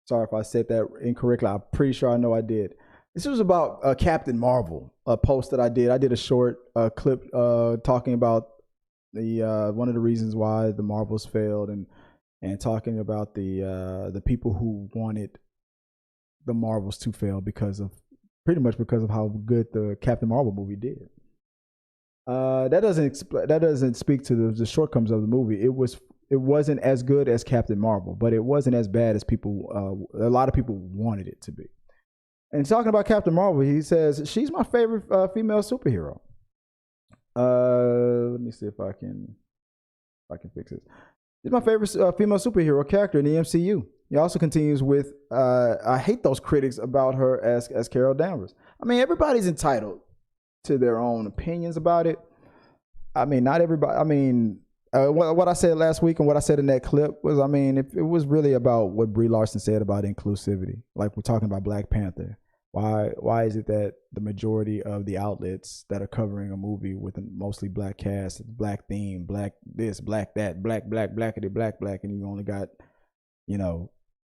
Sorry if I said that incorrectly. I'm pretty sure I know I did. This was about Captain Marvel, a post that I did. I did a short clip talking about the one of the reasons why the Marvels failed, and talking about the people who wanted the Marvels to fail pretty much because of how good the Captain Marvel movie did. That doesn't speak to the shortcomings of the movie. It wasn't as good as Captain Marvel, but it wasn't as bad as a lot of people wanted it to be. And talking about Captain Marvel, he says, she's my favorite female superhero. Let me see if I can fix this. She's my favorite female superhero character in the MCU. He also continues with, I hate those critics about her as Carol Danvers. I mean, everybody's entitled to their own opinions about it. I mean, not everybody. I mean, what I said last week and what I said in that clip was, I mean, if it was really about what Brie Larson said about inclusivity, like we're talking about Black Panther, why is it that the majority of the outlets that are covering a movie with a mostly black cast, black theme, black this, black that, blackity, black, and you only got,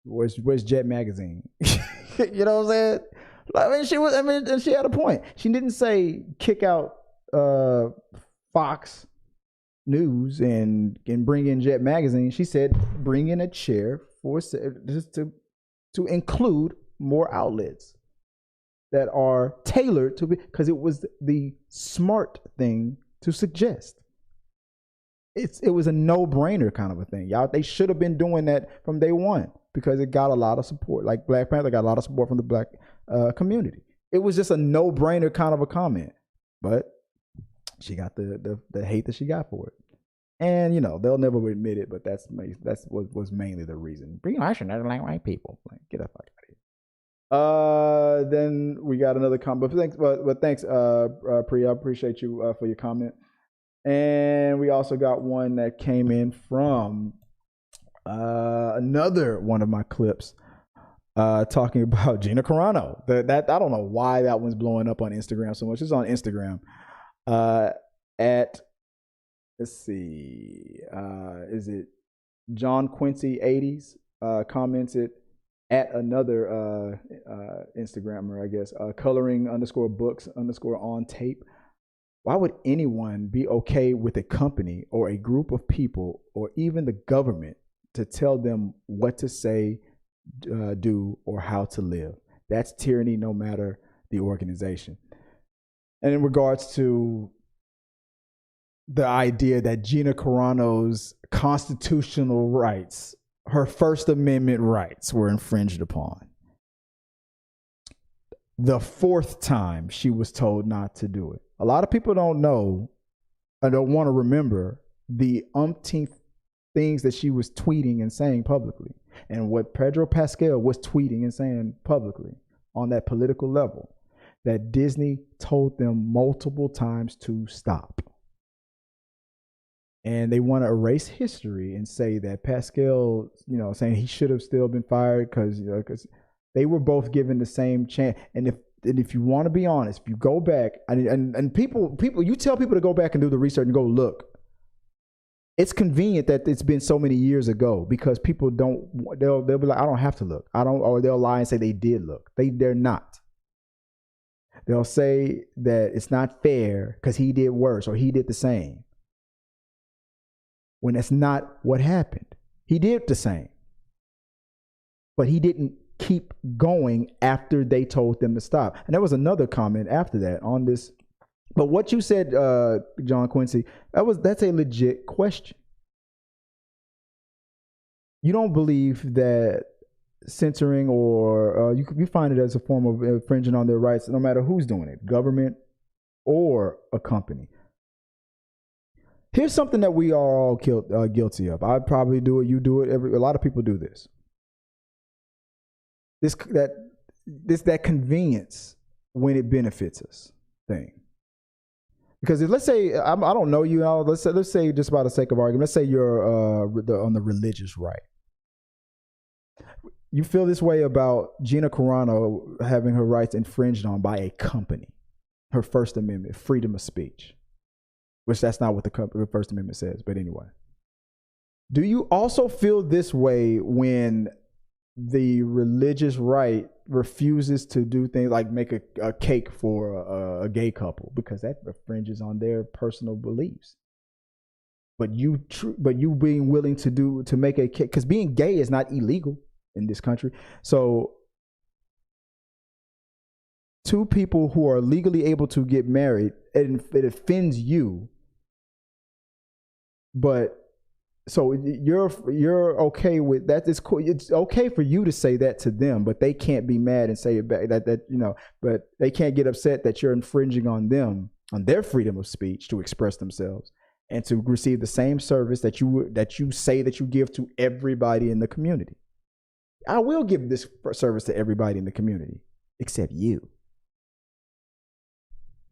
where's Jet Magazine? You know what I'm saying? And she had a point. She didn't say kick out Fox News and bring in Jet Magazine. She said bring in a chair just to include more outlets that are tailored to because it was the smart thing to suggest. It was a no-brainer kind of a thing. Y'all, they should have been doing that from day one because it got a lot of support. Like Black Panther got a lot of support from the black community. It was just a no-brainer kind of a comment, but she got the hate that she got for it. And they'll never admit it, but that's what was mainly the reason. Brie Larson doesn't like white people. Like, get the fuck out of here. Then we got another comment. But thanks, Priya. I appreciate you for your comment. And we also got one that came in from another one of my clips talking about Gina Carano. That I don't know why that one's blowing up on Instagram so much. It's on Instagram. Let's see, is it John Quincy 80s? commented at another Instagrammer, I guess, coloring_books_on tape. Why would anyone be okay with a company or a group of people or even the government to tell them what to say, do, or how to live? That's tyranny, no matter the organization. And in regards to the idea that Gina Carano's constitutional rights, her First Amendment rights, were infringed upon. The fourth time she was told not to do it. A lot of people don't know or don't want to remember the umpteenth things that she was tweeting and saying publicly, and what Pedro Pascal was tweeting and saying publicly on that political level, that Disney told them multiple times to stop. And they want to erase history and say that Pascal, saying he should have still been fired because they were both given the same chance. And if you want to be honest, if you go back and people, you tell people to go back and do the research and go look. It's convenient that it's been so many years ago because people they'll be like, I don't have to look. Or they'll lie and say they did look. They're not. They'll say that it's not fair because he did worse or he did the same. When that's not what happened. He did the same. But he didn't keep going after they told them to stop. And there was another comment after that on this. But what you said, John Quincy, that's a legit question. You don't believe that censoring or you find it as a form of infringing on their rights, no matter who's doing it, government or a company. Here's something that we are all guilty of. I probably do it. You do it. A lot of people do this. That convenience when it benefits us thing. Because let's say I don't know you. Let's say just by the sake of argument, let's say you're on the religious right. You feel this way about Gina Carano having her rights infringed on by a company, her First Amendment, freedom of speech. Which that's not what the First Amendment says, but anyway. Do you also feel this way when the religious right refuses to do things like make a cake for a gay couple because that infringes on their personal beliefs? But you being willing to make a cake, because being gay is not illegal in this country. So two people who are legally able to get married, it offends you. But so you're okay with that. It's cool. It's okay for you to say that to them, but they can't be mad and say it back. But they can't get upset that you're infringing on them, on their freedom of speech to express themselves and to receive the same service that you say that you give to everybody in the community. I will give this service to everybody in the community except you.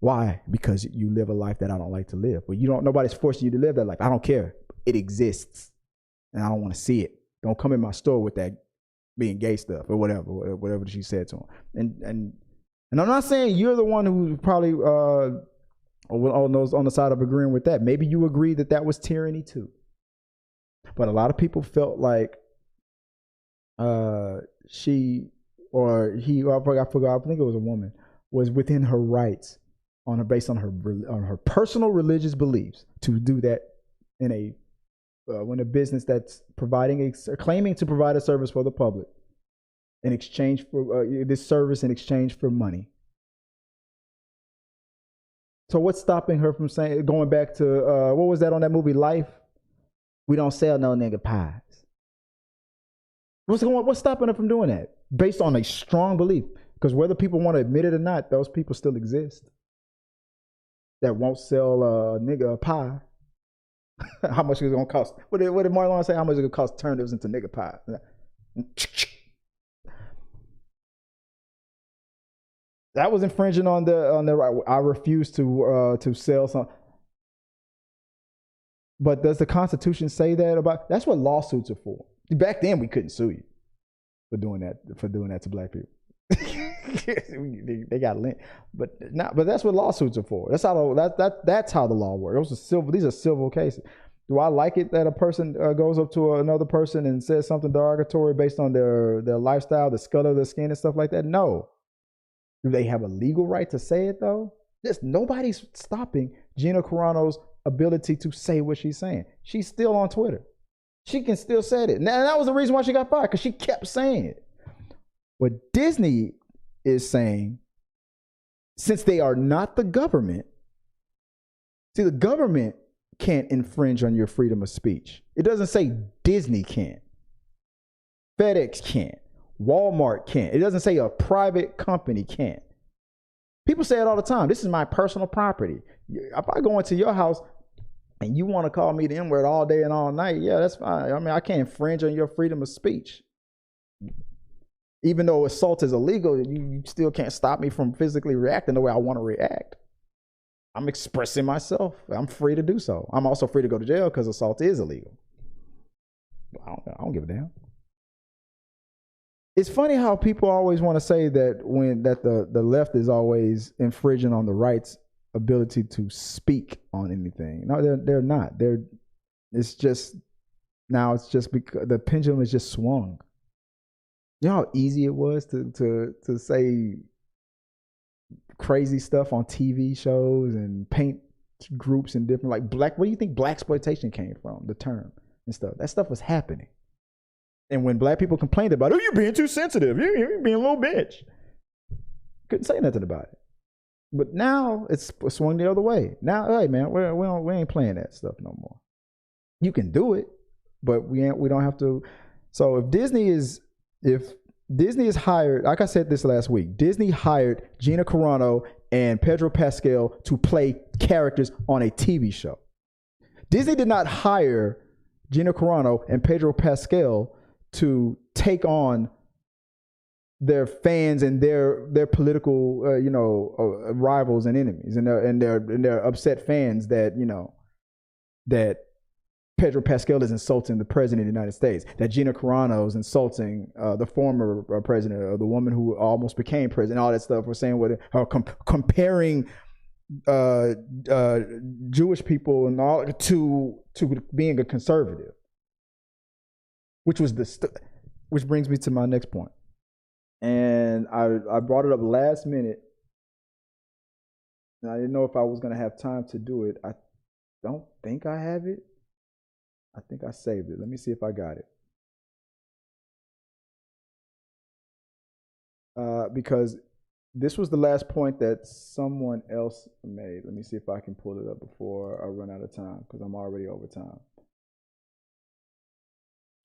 Why? Because you live a life that I don't like to live. But nobody's forcing you to live that life. I don't care. It exists. And I don't want to see it. Don't come in my store with that being gay stuff or whatever she said to him. And I'm not saying you're the one who probably on the side of agreeing with that. Maybe you agree that was tyranny too. But a lot of people felt like she or he, I forgot, I think it was a woman, was within her rights based on her personal religious beliefs to do that in when a business that's claiming to provide a service for the public in exchange for this service in exchange for money. So what's stopping her from going back to what was that on that movie Life? We don't sell no nigga pies. What's stopping her from doing that? Based on a strong belief, because whether people want to admit it or not, those people still exist that won't sell a nigga a pie. How much is it gonna cost? What did Marlon say? How much is it gonna cost to turn those into nigga pie? That was infringing on the right. I refuse to sell some. But does the Constitution say that about? That's what lawsuits are for. Back then, we couldn't sue you for doing that to black people. They got lint, but that's what lawsuits are for. That's how the law works. These are civil cases. Do I like it that a person goes up to another person and says something derogatory based on their lifestyle, the color of their skin and stuff like that? No. Do they have a legal right to say it though? Nobody's stopping Gina Carano's ability to say what she's saying. She's still on Twitter. She can still say it. And that was the reason why she got fired, because she kept saying it. What Disney is saying, since they are not the government, see, the government can't infringe on your freedom of speech. It doesn't say Disney can't. FedEx can't. Walmart can't. It doesn't say a private company can't. People say it all the time. This is my personal property. If I go into your house and you want to call me the N-word all day and all night, yeah, that's fine. I mean, I can't infringe on your freedom of speech. Even though assault is illegal, you still can't stop me from physically reacting the way I want to react. I'm expressing myself. I'm free to do so. I'm also free to go to jail because assault is illegal. I don't give a damn. It's funny how people always want to say that the left is always infringing on the right's ability to speak on anything. No, they're not. It's just because the pendulum is just swung. You know how easy it was to say crazy stuff on TV shows and paint groups and different, like where do you think blaxploitation came from, the term and stuff? That stuff was happening. And when black people complained about, oh, you're being too sensitive, you're being a little bitch, couldn't say nothing about it. But now it's swung the other way. Now, hey man, we ain't playing that stuff no more. You can do it, but we don't have to. So if Disney is hired, like I said this last week, Disney hired Gina Carano and Pedro Pascal to play characters on a TV show. Disney did not hire Gina Carano and Pedro Pascal to take on their fans and their political rivals and enemies and their upset fans that Pedro Pascal is insulting the president of the United States, that Gina Carano is insulting the former president, or the woman who almost became president, all that stuff. We're saying comparing Jewish people and all to being a conservative, which brings me to my next point. And I brought it up last minute, and I didn't know if I was going to have time to do it. I don't think I have it. I think I saved it. Let me see if I got it. Because this was the last point that someone else made. Let me see if I can pull it up before I run out of time, because I'm already over time.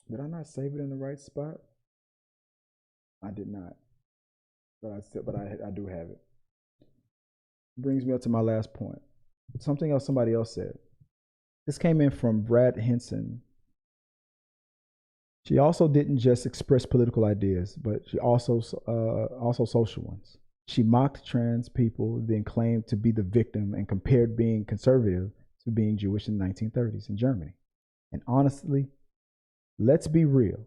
Did I not save it in the right spot? I did not. But I do have it. Brings me up to my last point. Something else somebody else said. This came in from Brad Henson. She also didn't just express political ideas, but she also social ones. She mocked trans people, then claimed to be the victim and compared being conservative to being Jewish in the 1930s in Germany. And honestly, let's be real.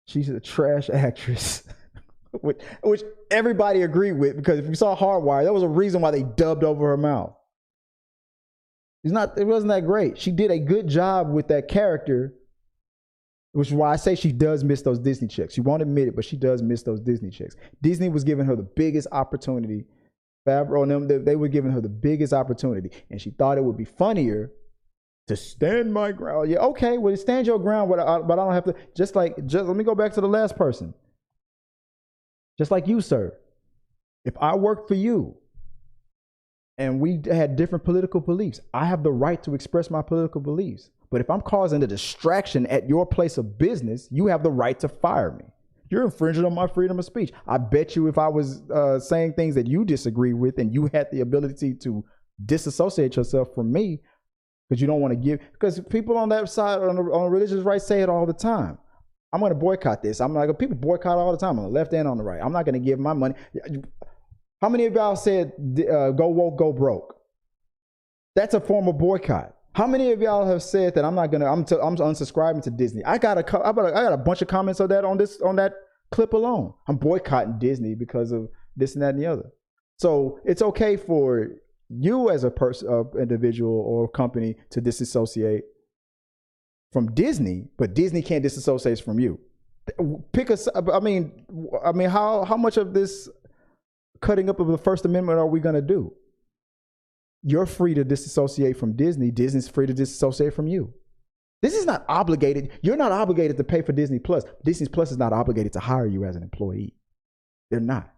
She's a trash actress, which everybody agreed with, because if you saw Hardwire, there was a reason why they dubbed over her mouth. It wasn't that great. She did a good job with that character, which is why I say she does miss those Disney checks. She won't admit it, but she does miss those Disney checks. Disney was giving her the biggest opportunity. Favreau and them, they were giving her the biggest opportunity, and she thought it would be funnier to stand my ground. Yeah, okay, well, stand your ground, but I don't have to. Just let me go back to the last person. Just like you, sir. If I worked for you, and we had different political beliefs, I have the right to express my political beliefs. But if I'm causing a distraction at your place of business, you have the right to fire me. You're infringing on my freedom of speech. I bet you if I was saying things that you disagree with and you had the ability to disassociate yourself from me, because you don't want to give, because people on that side, on the religious right, say it all the time. I'm going to boycott this. I'm like, people boycott all the time on the left and on the right. I'm not going to give my money. How many of y'all said, go woke, go broke? That's a form of boycott. How many of y'all have said that I'm unsubscribing to Disney? I got a bunch of comments on that on that clip alone. I'm boycotting Disney because of this and that and the other. So it's okay for you as a person, individual or company to disassociate from Disney, but Disney can't disassociate from you. Pick us. I mean, how much of this cutting up of the First Amendment are we going to do? You're free to disassociate from Disney. Disney's free to disassociate from you. This is not obligated. You're not obligated to pay for Disney Plus. Disney Plus is not obligated to hire you as an employee. They're not.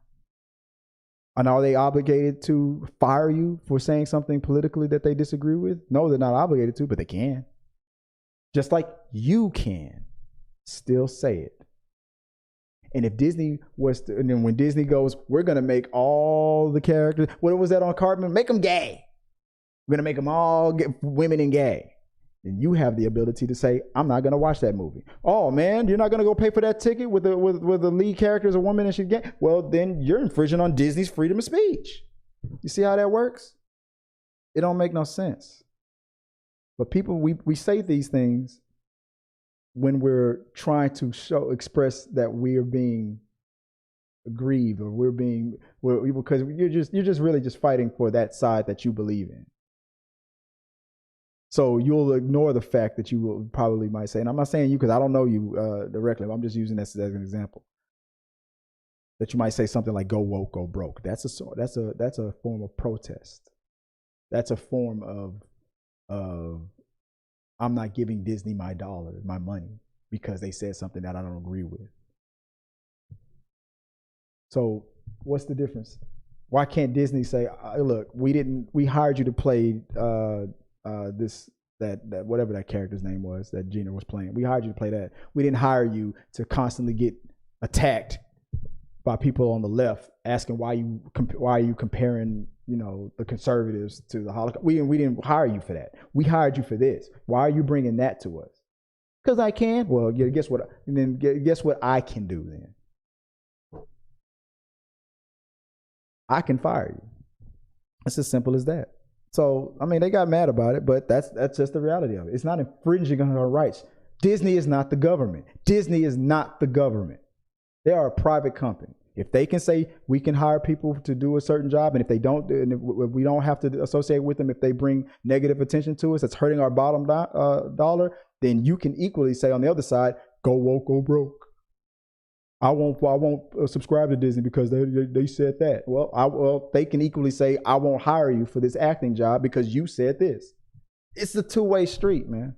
And are they obligated to fire you for saying something politically that they disagree with? No, they're not obligated to, but they can. Just like you can still say it. And if Disney was to, and then when Disney goes, we're going to make all the characters, what was that on Cartman? Make them gay. We're going to make them all women and gay. Then you have the ability to say, I'm not going to watch that movie. Oh man, you're not going to go pay for that ticket with the lead character is a woman and she's gay? Well, then you're infringing on Disney's freedom of speech. You see how that works? It don't make no sense. But people, we say these things when we're trying to express that we're being aggrieved, or because you're just really just fighting for that side that you believe in. So you'll ignore the fact that you will probably might say, and I'm not saying you because I don't know you directly, but I'm just using this as an example. That you might say something like "Go woke, go broke." That's a form of protest. That's a form of I'm not giving Disney my dollar, my money, because they said something that I don't agree with. So what's the difference? Why can't Disney say, look, we hired you to play that whatever that character's name was that Gina was playing. We hired you to play that. We didn't hire you to constantly get attacked by people on the left asking why are you comparing, the conservatives to the Holocaust. We didn't hire you for that. We hired you for this. Why are you bringing that to us? Because I can. Well, guess what? And then guess what I can do then? I can fire you. It's as simple as that. So, they got mad about it, but that's just the reality of it. It's not infringing on our rights. Disney is not the government. Disney is not the government. They are a private company. If they can say we can hire people to do a certain job, and if they don't, and if we don't have to associate with them, if they bring negative attention to us, that's hurting our bottom dollar, then you can equally say on the other side, go woke, go broke. I won't subscribe to Disney because they said that. Well, they can equally say, I won't hire you for this acting job because you said this. It's a two-way street, man.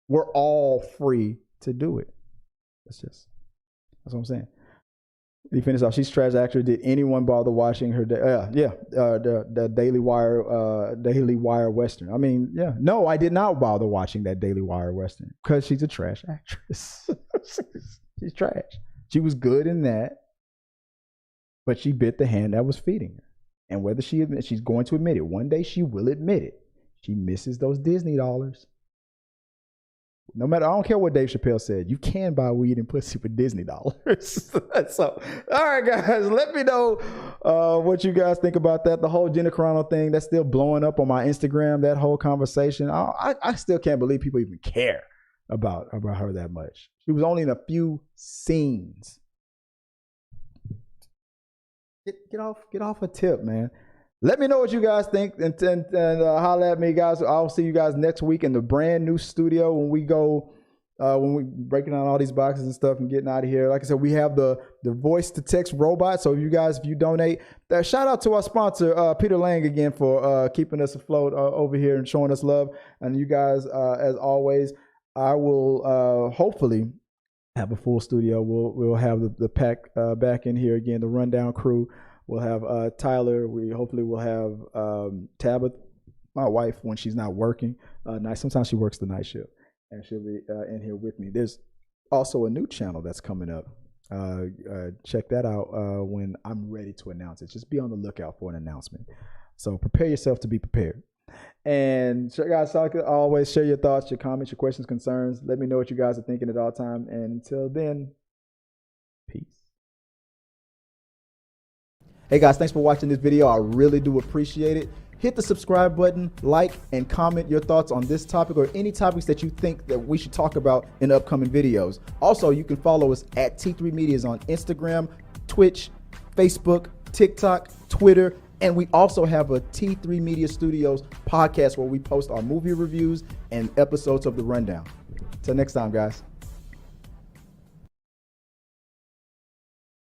We're all free to do it. That's what I'm saying. He finished off. She's trash actor. Did anyone bother watching her? The Daily Wire Western. No, I did not bother watching that Daily Wire Western because she's a trash actress. She's trash. She was good in that, but she bit the hand that was feeding her. And whether she's going to admit it. One day she will admit it. She misses those Disney dollars. No matter, I don't care what Dave Chappelle said. You can buy weed and pussy with Disney dollars. So, all right, guys, let me know what you guys think about that. The whole Gina Carano thing, that's still blowing up on my Instagram, that whole conversation. I still can't believe people even care about her that much. She was only in a few scenes. Get off a tip, man. Let me know what you guys think and holla at me, guys. I'll see you guys next week in the brand new studio when we go, when we breaking down all these boxes and stuff and getting out of here. Like I said, we have the voice to text robot. So if you donate, shout out to our sponsor, Peter Lang, again, for keeping us afloat over here and showing us love. And you guys, as always, I will hopefully have a full studio. We'll have the pack back in here again, the rundown crew. We'll have Tyler. We hopefully will have Tabitha, my wife, when she's not working. Sometimes she works the night shift, and she'll be in here with me. There's also a new channel that's coming up. Check that out when I'm ready to announce it. Just be on the lookout for an announcement. So prepare yourself to be prepared. And so guys, like always, share your thoughts, your comments, your questions, concerns. Let me know what you guys are thinking at all time. And until then, peace. Hey guys, thanks for watching this video. I really do appreciate it. Hit the subscribe button, like, and comment your thoughts on this topic or any topics that you think that we should talk about in upcoming videos. Also, you can follow us at T3 Medias on Instagram, Twitch, Facebook, TikTok, Twitter, And we also have a T3 Media Studios podcast where we post our movie reviews and episodes of The Rundown. Till next time, guys.